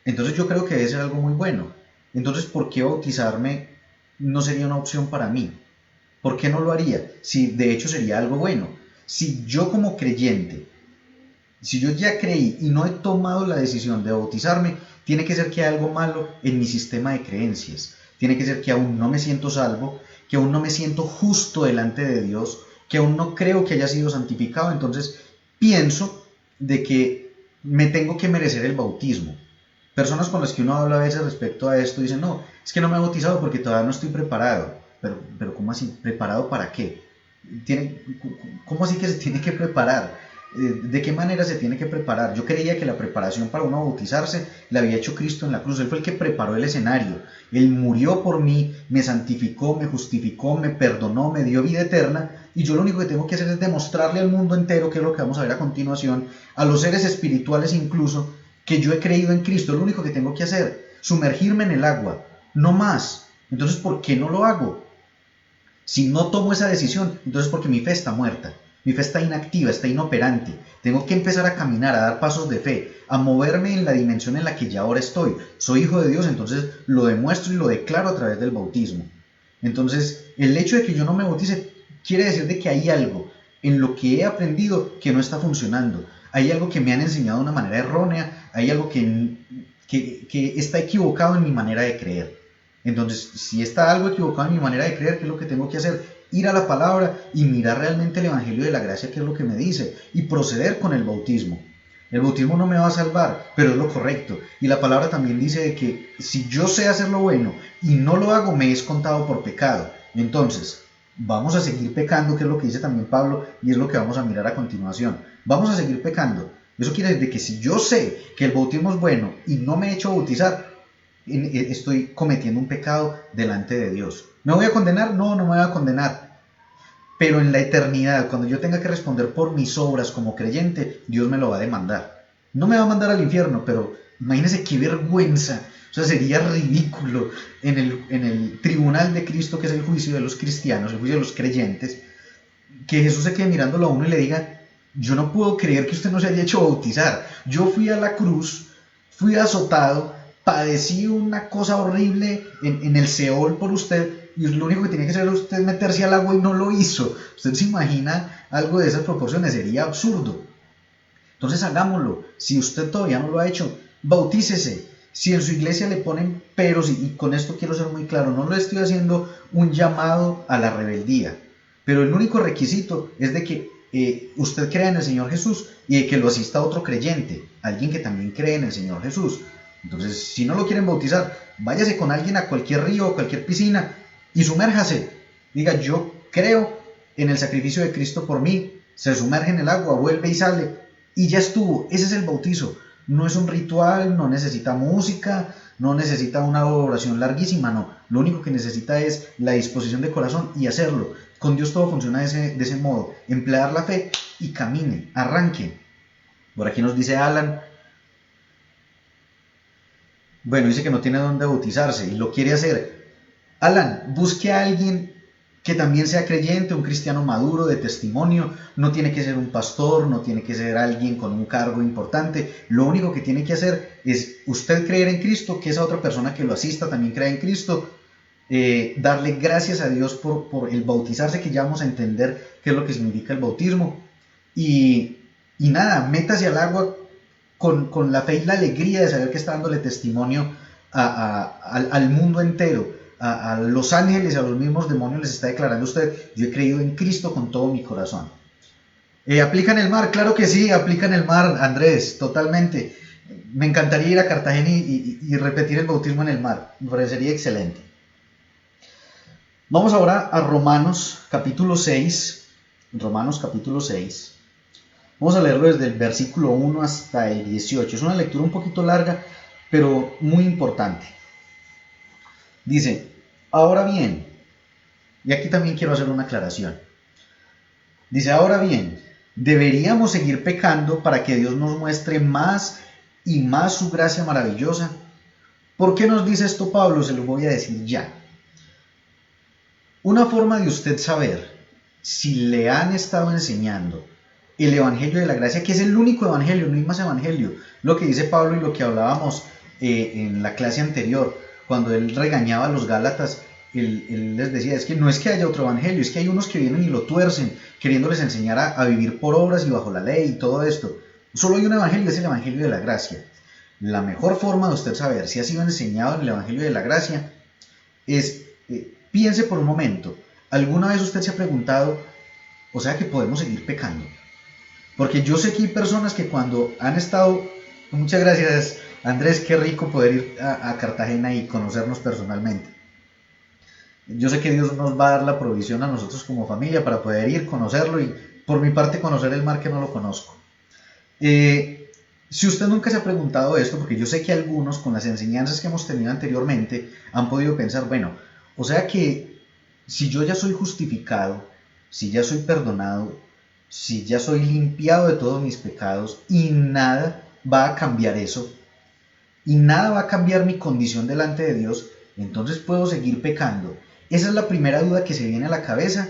entonces yo creo que debe ser algo muy bueno. Entonces, ¿por qué bautizarme no sería una opción para mí? ¿Por qué no lo haría? Si de hecho sería algo bueno. Si yo como creyente, si yo ya creí y no he tomado la decisión de bautizarme, tiene que ser que hay algo malo en mi sistema de creencias. Tiene que ser que aún no me siento salvo, que aún no me siento justo delante de Dios, que aún no creo que haya sido santificado. Entonces pienso de que me tengo que merecer el bautismo. Personas con las que uno habla a veces respecto a esto dicen, no, es que no me he bautizado porque todavía no estoy preparado. Pero ¿cómo así? ¿Preparado para qué? ¿Cómo así que se tiene que preparar? ¿De qué manera se tiene que preparar? Yo creía que la preparación para uno bautizarse la había hecho Cristo en la cruz. Él fue el que preparó el escenario. Él murió por mí, me santificó, me justificó, me perdonó, me dio vida eterna. Y yo lo único que tengo que hacer es demostrarle al mundo entero, que es lo que vamos a ver a continuación, a los seres espirituales incluso, que yo he creído en Cristo, es lo único que tengo que hacer, sumergirme en el agua, no más. Entonces, ¿por qué no lo hago? Si no tomo esa decisión, entonces porque mi fe está muerta, mi fe está inactiva, está inoperante. Tengo que empezar a caminar, a dar pasos de fe, a moverme en la dimensión en la que ya ahora estoy. Soy hijo de Dios, entonces lo demuestro y lo declaro a través del bautismo. Entonces, el hecho de que yo no me bautice quiere decir de que hay algo en lo que he aprendido que no está funcionando. Hay algo que me han enseñado de una manera errónea, hay algo que está equivocado en mi manera de creer. Entonces, si está algo equivocado en mi manera de creer, ¿qué es lo que tengo que hacer? Ir a la palabra y mirar realmente el Evangelio de la Gracia, qué es lo que me dice, y proceder con el bautismo. El bautismo no me va a salvar, pero es lo correcto. Y la palabra también dice de que si yo sé hacer lo bueno y no lo hago, me es contado por pecado. Entonces, vamos a seguir pecando, que es lo que dice también Pablo, y es lo que vamos a mirar a continuación. Vamos a seguir pecando. Eso quiere decir que si yo sé que el bautismo es bueno y no me he hecho bautizar, estoy cometiendo un pecado delante de Dios. ¿Me voy a condenar? No, no me voy a condenar. Pero en la eternidad, cuando yo tenga que responder por mis obras como creyente, Dios me lo va a demandar. No me va a mandar al infierno, pero imagínense qué vergüenza. O sea, sería ridículo en el tribunal de Cristo, que es el juicio de los cristianos, el juicio de los creyentes, que Jesús se quede mirándolo a uno y le diga: yo no puedo creer que usted no se haya hecho bautizar. Yo fui a la cruz, fui azotado, padecí una cosa horrible en el Seol por usted, y lo único que tenía que hacer usted meterse al agua y no lo hizo. ¿Usted se imagina algo de esas proporciones? Sería absurdo. Entonces hagámoslo. Si usted todavía no lo ha hecho, bautícese. Si en su iglesia le ponen peros, y con esto quiero ser muy claro, no le estoy haciendo un llamado a la rebeldía, pero el único requisito es de que usted crea en el Señor Jesús y de que lo asista otro creyente, alguien que también cree en el Señor Jesús. Entonces, si no lo quieren bautizar, váyase con alguien a cualquier río o cualquier piscina y sumérjase. Diga: yo creo en el sacrificio de Cristo por mí. Se sumerge en el agua, vuelve y sale, y ya estuvo. Ese es el bautizo. No es un ritual, no necesita música, no necesita una oración larguísima, no. Lo único que necesita es la disposición de corazón y hacerlo. Con Dios todo funciona de ese modo. Emplear la fe y camine, arranque. Por aquí nos dice Alan. Bueno, dice que no tiene dónde bautizarse y lo quiere hacer. Alan, busque a alguien que también sea creyente, un cristiano maduro de testimonio. No tiene que ser un pastor, no tiene que ser alguien con un cargo importante. Lo único que tiene que hacer es usted creer en Cristo, que esa otra persona que lo asista también crea en Cristo, darle gracias a Dios por el bautizarse, que ya vamos a entender qué es lo que significa el bautismo. Y nada, métase al agua con la fe y la alegría de saber que está dándole testimonio al mundo entero. A los ángeles, a los mismos demonios les está declarando usted: yo he creído en Cristo con todo mi corazón. ¿Aplica en el mar? Claro que sí, aplica en el mar, Andrés, totalmente. Me encantaría ir a Cartagena y repetir el bautismo en el mar, me parecería excelente. Vamos ahora a Romanos capítulo 6. Romanos capítulo 6. Vamos a leerlo desde el versículo 1 hasta el 18. Es una lectura un poquito larga, pero muy importante. Dice: ahora bien, y aquí también quiero hacer una aclaración. Dice: ahora bien, ¿deberíamos seguir pecando para que Dios nos muestre más y más su gracia maravillosa? ¿Por qué nos dice esto Pablo? Se lo voy a decir ya. Una forma de usted saber si le han estado enseñando el Evangelio de la Gracia, que es el único Evangelio, no hay más Evangelio, lo que dice Pablo y lo que hablábamos en la clase anterior, cuando él regañaba a los Gálatas, él les decía: es que no es que haya otro Evangelio, es que hay unos que vienen y lo tuercen, queriéndoles enseñar a vivir por obras y bajo la ley y todo esto. Solo hay un Evangelio, es el Evangelio de la Gracia. La mejor forma de usted saber si ha sido enseñado en el Evangelio de la Gracia es, piense por un momento, ¿alguna vez usted se ha preguntado: o sea que podemos seguir pecando? Porque yo sé que hay personas que cuando han estado... Muchas gracias, Andrés, qué rico poder ir a Cartagena y conocernos personalmente. Yo sé que Dios nos va a dar la provisión a nosotros como familia para poder ir, conocerlo y por mi parte conocer el mar, que no lo conozco. Si usted nunca se ha preguntado esto, porque yo sé que algunos con las enseñanzas que hemos tenido anteriormente han podido pensar: bueno, o sea que si yo ya soy justificado, si ya soy perdonado, si ya soy limpiado de todos mis pecados y nada va a cambiar eso y nada va a cambiar mi condición delante de Dios, entonces puedo seguir pecando. Esa es la primera duda que se viene a la cabeza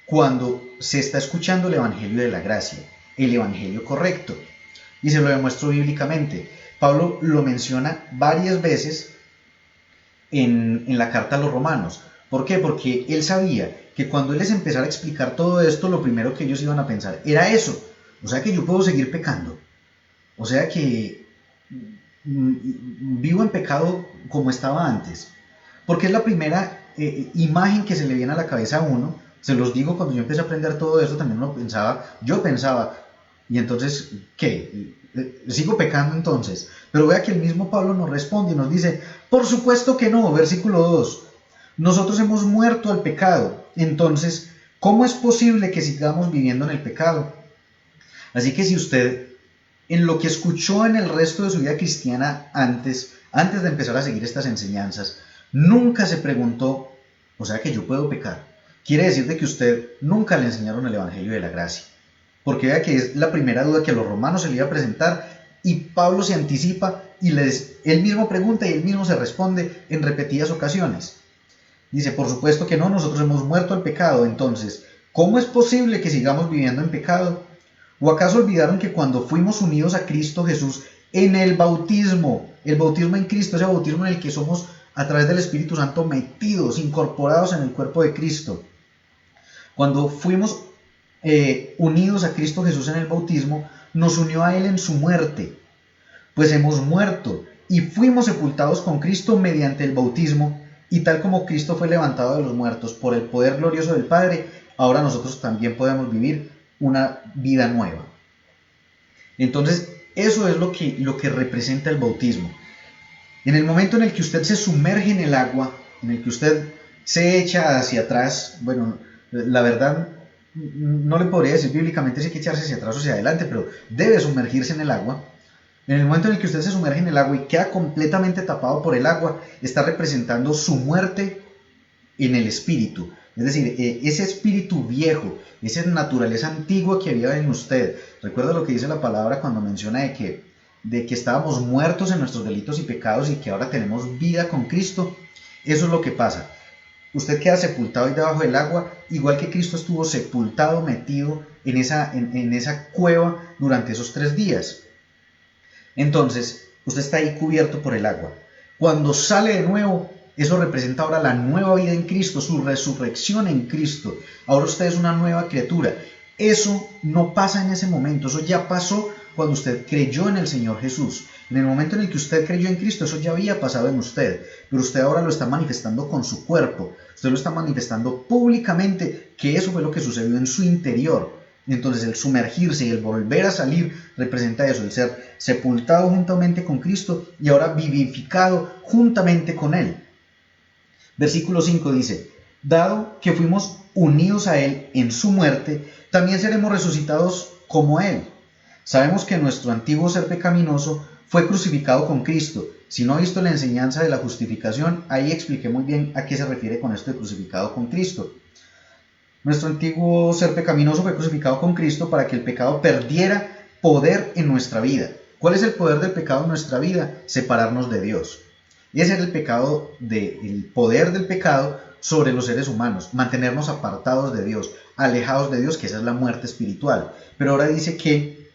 cuando se está escuchando el Evangelio de la Gracia, el Evangelio correcto. Y se lo demuestro bíblicamente. Pablo lo menciona varias veces en la carta a los romanos. ¿Por qué? Porque él sabía que cuando él les empezara a explicar todo esto, lo primero que ellos iban a pensar era eso. O sea que yo puedo seguir pecando. O sea que vivo en pecado como estaba antes. Porque es la primera imagen que se le viene a la cabeza a uno. Se los digo, cuando yo empecé a aprender todo eso, también yo pensaba, y entonces, ¿qué? ¿Sigo pecando entonces? Pero vea que el mismo Pablo nos responde y nos dice, por supuesto que no, versículo 2, nosotros hemos muerto al pecado, entonces, ¿cómo es posible que sigamos viviendo en el pecado? Así que si usted, en lo que escuchó en el resto de su vida cristiana antes de empezar a seguir estas enseñanzas, nunca se preguntó, o sea que yo puedo pecar, quiere decir de que usted nunca le enseñaron el Evangelio de la Gracia. Porque vea que es la primera duda que a los romanos se le iba a presentar y Pablo se anticipa y él mismo pregunta y él mismo se responde en repetidas ocasiones. Dice, por supuesto que no, nosotros hemos muerto al pecado, entonces, ¿cómo es posible que sigamos viviendo en pecado? ¿O acaso olvidaron que cuando fuimos unidos a Cristo Jesús en el bautismo en Cristo, ese bautismo en el que somos a través del Espíritu Santo metidos, incorporados en el cuerpo de Cristo, cuando fuimos unidos a Cristo Jesús en el bautismo, nos unió a Él en su muerte, pues hemos muerto y fuimos sepultados con Cristo mediante el bautismo, y tal como Cristo fue levantado de los muertos por el poder glorioso del Padre, ahora nosotros también podemos vivir una vida nueva. Entonces, eso es lo que representa el bautismo. En el momento en el que usted se sumerge en el agua, en el que usted se echa hacia atrás, bueno, la verdad no le podría decir bíblicamente si hay que echarse hacia atrás o hacia adelante, pero debe sumergirse en el agua. En el momento en el que usted se sumerge en el agua y queda completamente tapado por el agua, está representando su muerte en el espíritu. Es decir, ese espíritu viejo, esa naturaleza antigua que había en usted. Recuerda lo que dice la palabra cuando menciona de que estábamos muertos en nuestros delitos y pecados y que ahora tenemos vida con Cristo. Eso es lo que pasa. Usted queda sepultado ahí debajo del agua, igual que Cristo estuvo sepultado, metido en esa cueva durante esos 3 días. Entonces, usted está ahí cubierto por el agua. Cuando sale de nuevo, eso representa ahora la nueva vida en Cristo, su resurrección en Cristo. Ahora usted es una nueva criatura. Eso no pasa en ese momento, eso ya pasó cuando usted creyó en el Señor Jesús. En el momento en el que usted creyó en Cristo, eso ya había pasado en usted, pero usted ahora lo está manifestando con su cuerpo, usted lo está manifestando públicamente, que eso fue lo que sucedió en su interior. Entonces el sumergirse y el volver a salir representa eso, el ser sepultado juntamente con Cristo y ahora vivificado juntamente con Él. Versículo 5 dice, dado que fuimos unidos a Él en su muerte, también seremos resucitados como Él. Sabemos que nuestro antiguo ser pecaminoso fue crucificado con Cristo. Si no ha visto la enseñanza de la justificación, ahí expliqué muy bien a qué se refiere con esto de crucificado con Cristo. Nuestro antiguo ser pecaminoso fue crucificado con Cristo para que el pecado perdiera poder en nuestra vida. ¿Cuál es el poder del pecado en nuestra vida? Separarnos de Dios. Ese es el poder del pecado sobre los seres humanos, mantenernos apartados de Dios, alejados de Dios, que esa es la muerte espiritual. Pero ahora dice que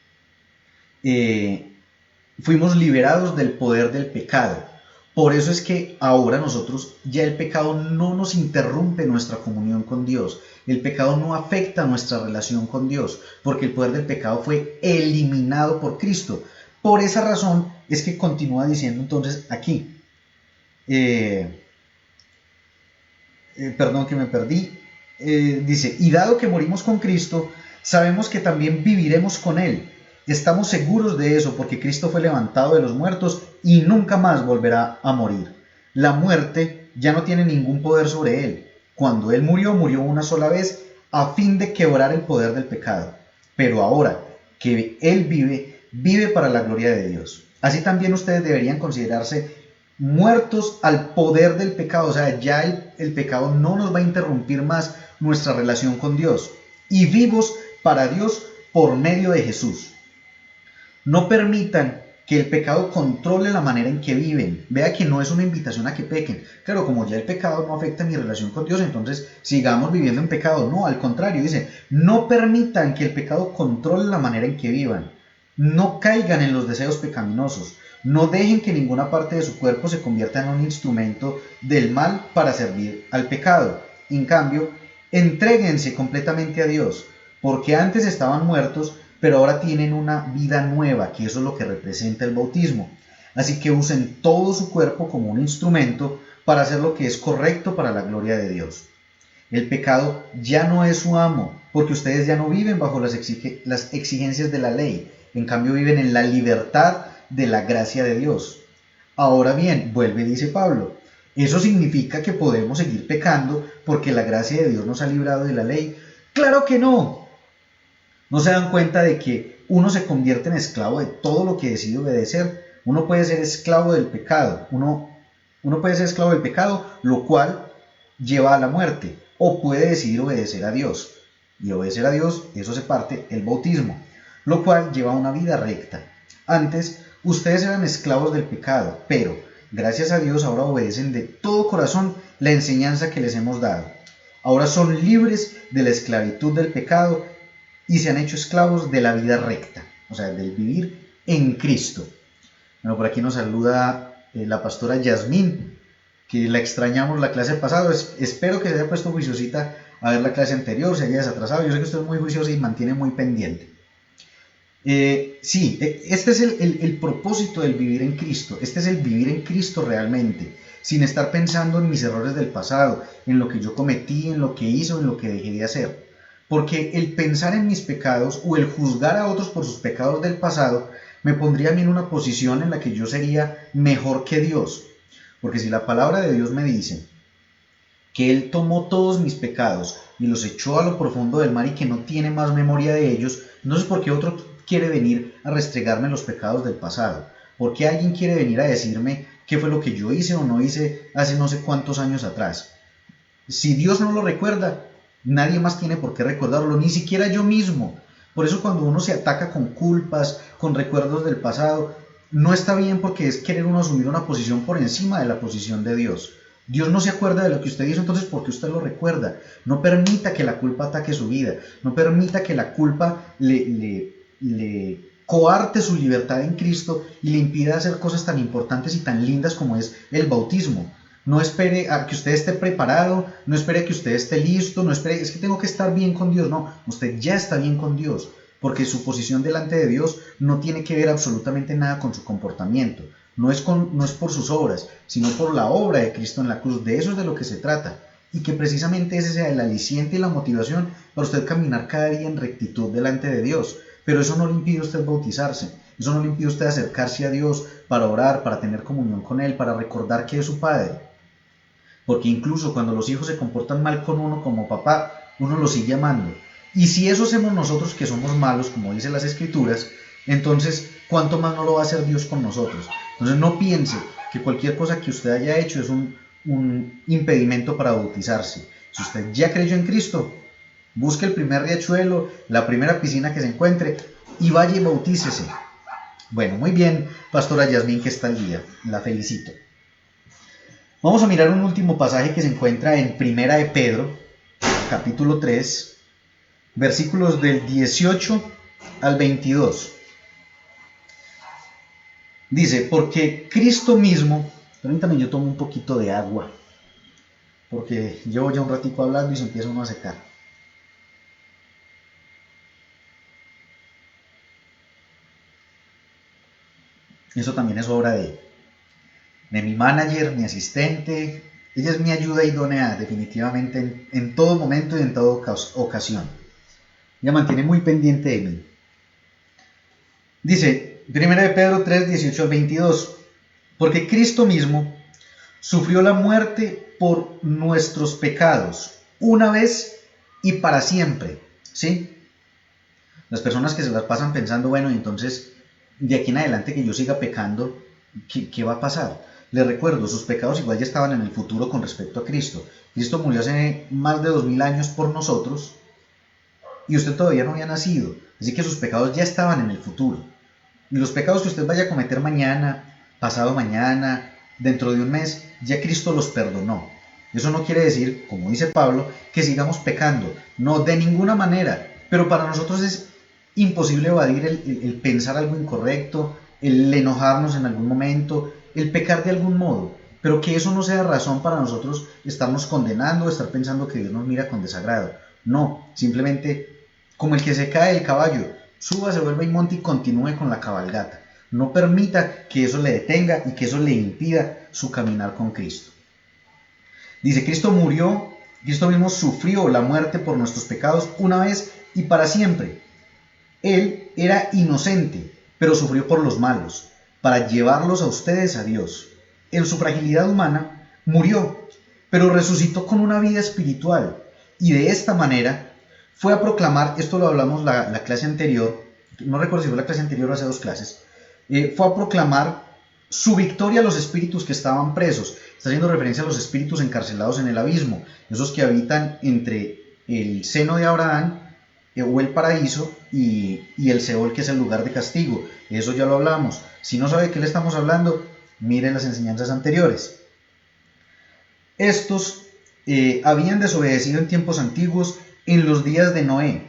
fuimos liberados del poder del pecado. Por eso es que ahora nosotros, ya el pecado no nos interrumpe nuestra comunión con Dios. El pecado no afecta nuestra relación con Dios, porque el poder del pecado fue eliminado por Cristo. Por esa razón es que continúa diciendo entonces aquí, perdón que me perdí, dice, y dado que morimos con Cristo, sabemos que también viviremos con Él. Estamos seguros de eso porque Cristo fue levantado de los muertos y nunca más volverá a morir. La muerte ya no tiene ningún poder sobre Él. Cuando Él murió una sola vez a fin de quebrar el poder del pecado. Pero ahora que Él vive para la gloria de Dios. Así también ustedes deberían considerarse muertos al poder del pecado. O sea, ya el pecado no nos va a interrumpir más nuestra relación con Dios. Y vivos para Dios por medio de Jesús. No permitan que el pecado controle la manera en que viven. Vea que no es una invitación a que pequen. Claro, como ya el pecado no afecta mi relación con Dios, entonces sigamos viviendo en pecado. No, al contrario, dice, no permitan que el pecado controle la manera en que vivan. No caigan en los deseos pecaminosos. No dejen que ninguna parte de su cuerpo se convierta en un instrumento del mal para servir al pecado. En cambio, entréguense completamente a Dios, porque antes estaban muertos, pero ahora tienen una vida nueva, que eso es lo que representa el bautismo. Así que usen todo su cuerpo como un instrumento para hacer lo que es correcto para la gloria de Dios. El pecado ya no es su amo, porque ustedes ya no viven bajo las exigencias de la ley. En cambio, viven en la libertad de la gracia de Dios. Ahora bien, vuelve y dice Pablo, ¿eso significa que podemos seguir pecando porque la gracia de Dios nos ha librado de la ley? ¡Claro que no! ¿No se dan cuenta de que uno se convierte en esclavo de todo lo que decide obedecer? Uno puede ser esclavo del pecado, uno puede ser esclavo del pecado, lo cual lleva a la muerte, o puede decidir obedecer a Dios. Y obedecer a Dios, eso se parte el bautismo, lo cual lleva a una vida recta. Antes, ustedes eran esclavos del pecado, pero gracias a Dios ahora obedecen de todo corazón la enseñanza que les hemos dado. Ahora son libres de la esclavitud del pecado y se han hecho esclavos de la vida recta, o sea, del vivir en Cristo. Bueno, por aquí nos saluda la pastora Yasmín, que la extrañamos la clase pasada. Espero que se haya puesto juiciosita a ver la clase anterior, se haya desatrasado. Yo sé que usted es muy juiciosa y mantiene muy pendiente. Sí, este es el propósito del vivir en Cristo. Este es el vivir en Cristo realmente, sin estar pensando en mis errores del pasado, en lo que yo cometí, en lo que hice o en lo que dejé de hacer. Porque el pensar en mis pecados o el juzgar a otros por sus pecados del pasado me pondría a mí en una posición en la que yo sería mejor que Dios. Porque si la palabra de Dios me dice que Él tomó todos mis pecados y los echó a lo profundo del mar y que no tiene más memoria de ellos, entonces ¿por qué otro quiere venir a restregarme los pecados del pasado? ¿Por qué alguien quiere venir a decirme qué fue lo que yo hice o no hice hace no sé cuántos años atrás? Si Dios no lo recuerda, nadie más tiene por qué recordarlo, ni siquiera yo mismo. Por eso cuando uno se ataca con culpas, con recuerdos del pasado, no está bien porque es querer uno asumir una posición por encima de la posición de Dios. Dios no se acuerda de lo que usted hizo, entonces ¿por qué usted lo recuerda? No permita que la culpa ataque su vida, no permita que la culpa le coarte su libertad en Cristo y le impida hacer cosas tan importantes y tan lindas como es el bautismo. No espere a que usted esté preparado, no espere a que usted esté listo, no espere, es que tengo que estar bien con Dios. No, usted ya está bien con Dios, porque su posición delante de Dios no tiene que ver absolutamente nada con su comportamiento. No es por sus obras, sino por la obra de Cristo en la cruz. De eso es de lo que se trata. Y que precisamente ese sea el aliciente y la motivación para usted caminar cada día en rectitud delante de Dios. Pero eso no le impide a usted bautizarse, eso no le impide a usted acercarse a Dios para orar, para tener comunión con Él, para recordar que es su Padre. Porque incluso cuando los hijos se comportan mal con uno como papá, uno los sigue amando. Y si eso hacemos nosotros que somos malos, como dicen las Escrituras, entonces, ¿cuánto más no lo va a hacer Dios con nosotros? Entonces no piense que cualquier cosa que usted haya hecho es un impedimento para bautizarse. Si usted ya creyó en Cristo, busque el primer riachuelo, la primera piscina que se encuentre y vaya y bautícese. Bueno, muy bien, pastora Yasmín, que está al día. La felicito. Vamos a mirar un último pasaje que se encuentra en Primera de Pedro, capítulo 3, versículos del 18 al 22. Dice, porque Cristo mismo, permítame yo tomo un poquito de agua, porque llevo ya un ratico hablando y se empieza uno a secar. Eso también es obra de mi manager, mi asistente. Ella es mi ayuda idónea definitivamente en todo momento y en toda ocasión. Ella mantiene muy pendiente de mí. Dice, 1 de Pedro 3, 18 al 22, porque Cristo mismo sufrió la muerte por nuestros pecados, una vez y para siempre. ¿Sí? Las personas que se las pasan pensando, bueno, entonces, de aquí en adelante que yo siga pecando, ¿qué va a pasar? Les recuerdo, sus pecados igual ya estaban en el futuro con respecto a Cristo. Cristo murió hace más de 2000 años por nosotros y usted todavía no había nacido, así que sus pecados ya estaban en el futuro. Y los pecados que usted vaya a cometer mañana, pasado mañana, dentro de un mes, ya Cristo los perdonó. Eso no quiere decir, como dice Pablo, que sigamos pecando. No, de ninguna manera. Pero para nosotros es imposible evadir el pensar algo incorrecto, el enojarnos en algún momento, el pecar de algún modo. Pero que eso no sea razón para nosotros estarnos condenando, estar pensando que Dios nos mira con desagrado. No, simplemente como el que se cae del caballo, suba, se vuelve y monte y continúe con la cabalgata. No permita que eso le detenga y que eso le impida su caminar con Cristo. Dice, Cristo murió, Cristo mismo sufrió la muerte por nuestros pecados una vez y para siempre. Él era inocente, pero sufrió por los malos, para llevarlos a ustedes a Dios. En su fragilidad humana murió, pero resucitó con una vida espiritual, y de esta manera fue a proclamar, esto lo hablamos la clase anterior, no recuerdo si fue la clase anterior o hace 2 clases, fue a proclamar su victoria a los espíritus que estaban presos. Está haciendo referencia a los espíritus encarcelados en el abismo, esos que habitan entre el seno de Abraham o el paraíso y el Seol, que es el lugar de castigo. Eso ya lo hablamos. Si no sabe de qué le estamos hablando, miren las enseñanzas anteriores. Estos habían desobedecido en tiempos antiguos, en los días de Noé,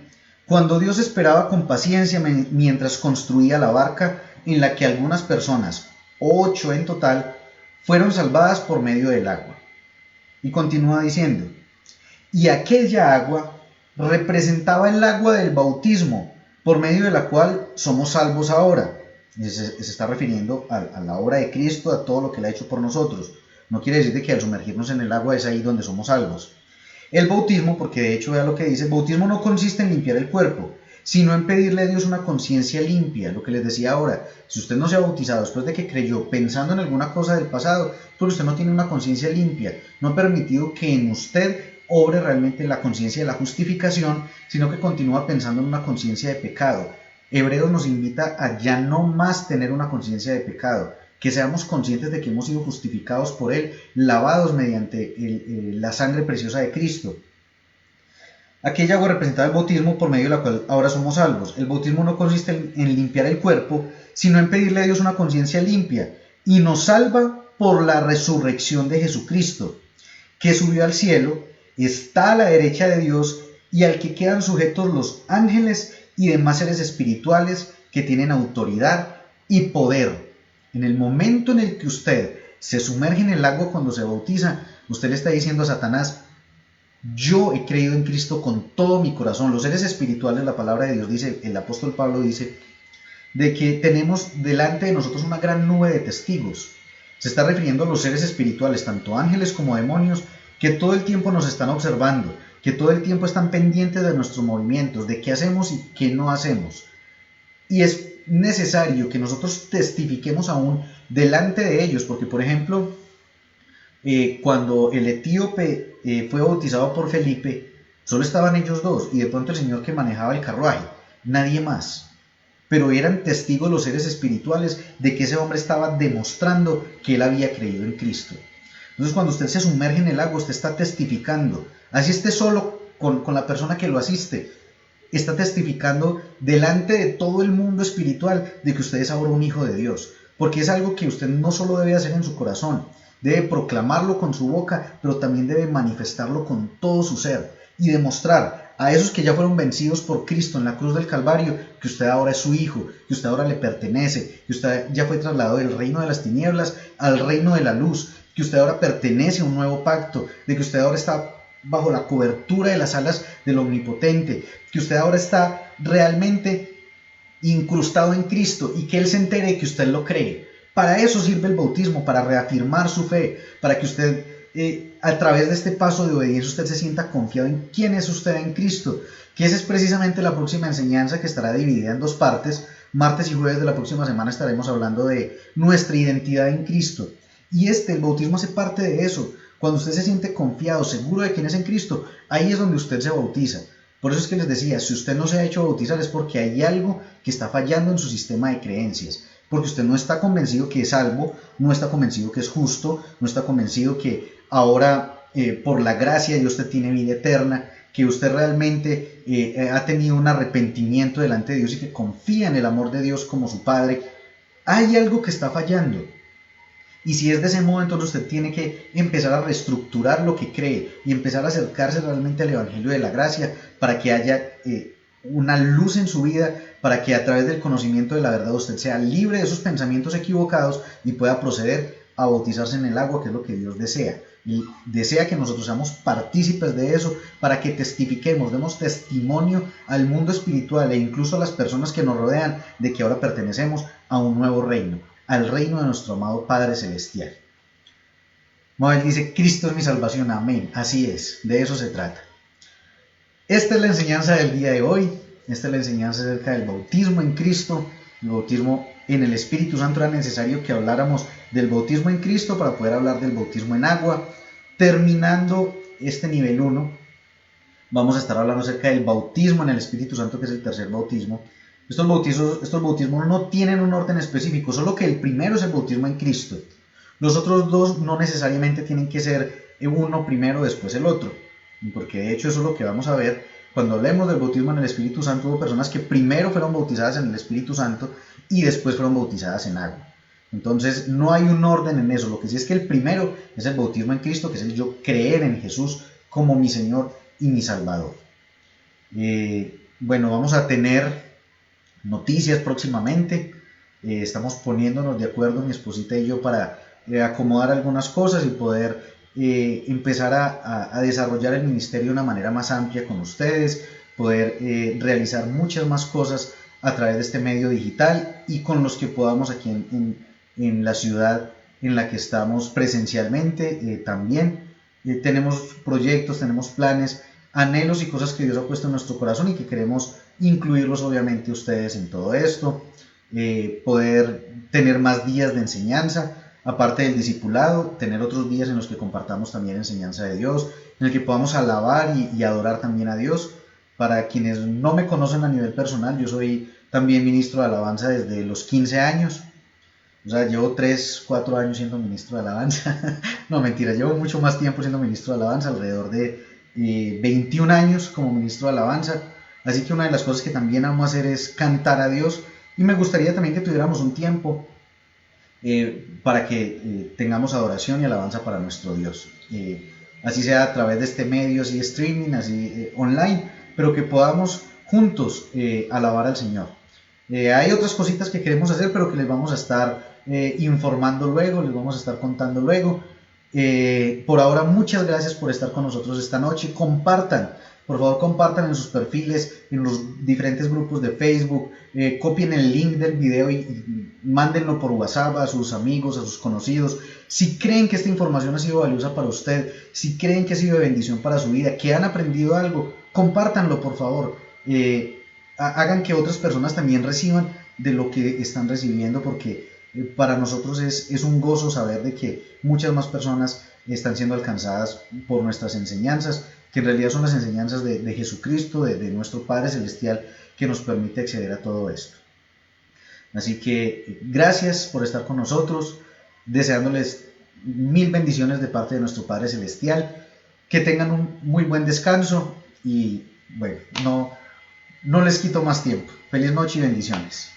cuando Dios esperaba con paciencia mientras construía la barca en la que algunas personas, 8 en total, fueron salvadas por medio del agua. Y continúa diciendo, y aquella agua representaba el agua del bautismo, por medio de la cual somos salvos ahora. Se está refiriendo a la obra de Cristo, a todo lo que Él ha hecho por nosotros. No quiere decir que al sumergirnos en el agua es ahí donde somos salvos. El bautismo, porque de hecho vea lo que dice, el bautismo no consiste en limpiar el cuerpo, sino en pedirle a Dios una conciencia limpia. Lo que les decía ahora, si usted no se ha bautizado después de que creyó pensando en alguna cosa del pasado, porque usted no tiene una conciencia limpia, no ha permitido que en usted obre realmente la conciencia de la justificación, sino que continúa pensando en una conciencia de pecado. Hebreos nos invita a ya no más tener una conciencia de pecado, que seamos conscientes de que hemos sido justificados por Él, lavados mediante la sangre preciosa de Cristo. Aquella agua representaba el bautismo por medio de la cual ahora somos salvos. El bautismo no consiste en limpiar el cuerpo, sino en pedirle a Dios una conciencia limpia, y nos salva por la resurrección de Jesucristo, que subió al cielo, está a la derecha de Dios y al que quedan sujetos los ángeles y demás seres espirituales que tienen autoridad y poder. En el momento en el que usted se sumerge en el agua cuando se bautiza, usted le está diciendo a Satanás, yo he creído en Cristo con todo mi corazón. Los seres espirituales, la palabra de Dios dice, el apóstol Pablo dice, de que tenemos delante de nosotros una gran nube de testigos. Se está refiriendo a los seres espirituales, tanto ángeles como demonios, que todo el tiempo nos están observando, que todo el tiempo están pendientes de nuestros movimientos, de qué hacemos y qué no hacemos. Y es necesario que nosotros testifiquemos aún delante de ellos, porque por ejemplo, cuando el etíope fue bautizado por Felipe, solo estaban ellos dos y de pronto el señor que manejaba el carruaje, nadie más. Pero eran testigos los seres espirituales de que ese hombre estaba demostrando que él había creído en Cristo. Entonces cuando usted se sumerge en el agua, usted está testificando, así esté solo con la persona que lo asiste, está testificando delante de todo el mundo espiritual de que usted es ahora un hijo de Dios, porque es algo que usted no solo debe hacer en su corazón, debe proclamarlo con su boca, pero también debe manifestarlo con todo su ser y demostrar a esos que ya fueron vencidos por Cristo en la cruz del Calvario que usted ahora es su hijo, que usted ahora le pertenece, que usted ya fue trasladado del reino de las tinieblas al reino de la luz, que usted ahora pertenece a un nuevo pacto, de que usted ahora está bajo la cobertura de las alas del Omnipotente, que usted ahora está realmente incrustado en Cristo y que Él se entere que usted lo cree. Para eso sirve el bautismo, para reafirmar su fe, para que usted a través de este paso de obediencia usted se sienta confiado en quién es usted en Cristo, que esa es precisamente la próxima enseñanza, que estará dividida en 2 partes. Martes y jueves de la próxima semana estaremos hablando de nuestra identidad en Cristo. Y el bautismo hace parte de eso. Cuando usted se siente confiado, seguro de quién es en Cristo, ahí es donde usted se bautiza. Por eso es que les decía, si usted no se ha hecho bautizar es porque hay algo que está fallando en su sistema de creencias. Porque usted no está convencido que es salvo, no está convencido que es justo, no está convencido que ahora por la gracia de Dios usted tiene vida eterna, que usted realmente ha tenido un arrepentimiento delante de Dios y que confía en el amor de Dios como su Padre, hay algo que está fallando. Y si es de ese modo, entonces usted tiene que empezar a reestructurar lo que cree y empezar a acercarse realmente al Evangelio de la Gracia para que haya una luz en su vida, para que a través del conocimiento de la verdad usted sea libre de esos pensamientos equivocados y pueda proceder a bautizarse en el agua, que es lo que Dios desea. Y desea que nosotros seamos partícipes de eso para que testifiquemos, demos testimonio al mundo espiritual e incluso a las personas que nos rodean de que ahora pertenecemos a un nuevo reino, al reino de nuestro amado Padre Celestial. Moabel dice, Cristo es mi salvación, amén. Así es, de eso se trata. Esta es la enseñanza del día de hoy. Esta es la enseñanza acerca del bautismo en Cristo, el bautismo en el Espíritu Santo. Era necesario que habláramos del bautismo en Cristo para poder hablar del bautismo en agua. Terminando este nivel 1, vamos a estar hablando acerca del bautismo en el Espíritu Santo, que es el tercer bautismo. Estos bautismos no tienen un orden específico, solo que el primero es el bautismo en Cristo. Los otros dos no necesariamente tienen que ser uno primero, después el otro, porque de hecho eso es lo que vamos a ver. Cuando hablemos del bautismo en el Espíritu Santo, hubo personas que primero fueron bautizadas en el Espíritu Santo y después fueron bautizadas en agua. Entonces no hay un orden en eso. Lo que sí es que el primero es el bautismo en Cristo, que es el yo creer en Jesús como mi Señor y mi Salvador. Bueno, vamos a tener noticias próximamente. Estamos poniéndonos de acuerdo mi esposita y yo para acomodar algunas cosas y poder empezar a desarrollar el ministerio de una manera más amplia con ustedes, poder realizar muchas más cosas a través de este medio digital y con los que podamos aquí en la ciudad en la que estamos presencialmente también. Tenemos proyectos, tenemos planes, anhelos y cosas que Dios ha puesto en nuestro corazón y que queremos incluirlos obviamente ustedes en todo esto. Poder tener más días de enseñanza, aparte del discipulado, tener otros días en los que compartamos también enseñanza de Dios, en el que podamos alabar y adorar también a Dios. Para quienes no me conocen a nivel personal, yo soy también ministro de alabanza desde los 15 años. O sea, llevo 3, 4 años siendo ministro de alabanza. No, mentira, llevo mucho más tiempo siendo ministro de alabanza, alrededor de 21 años como ministro de alabanza. Así que una de las cosas que también amo hacer es cantar a Dios. Y me gustaría también que tuviéramos un tiempo para que tengamos adoración y alabanza para nuestro Dios. Así sea a través de este medio, así streaming, así online, pero que podamos juntos alabar al Señor. Hay otras cositas que queremos hacer, pero que les vamos a estar informando luego, les vamos a estar contando luego. Por ahora, muchas gracias por estar con nosotros esta noche. Compartan, por favor, compartan en sus perfiles, en los diferentes grupos de Facebook, copien el link del video y mándenlo por WhatsApp a sus amigos, a sus conocidos. Si creen que esta información ha sido valiosa para usted, si creen que ha sido de bendición para su vida, que han aprendido algo, compártanlo, por favor. Hagan que otras personas también reciban de lo que están recibiendo, porque para nosotros es un gozo saber de que muchas más personas están siendo alcanzadas por nuestras enseñanzas, que en realidad son las enseñanzas de Jesucristo, de nuestro Padre Celestial, que nos permite acceder a todo esto. Así que gracias por estar con nosotros, deseándoles mil bendiciones de parte de nuestro Padre Celestial, que tengan un muy buen descanso y bueno, no les quito más tiempo. Feliz noche y bendiciones.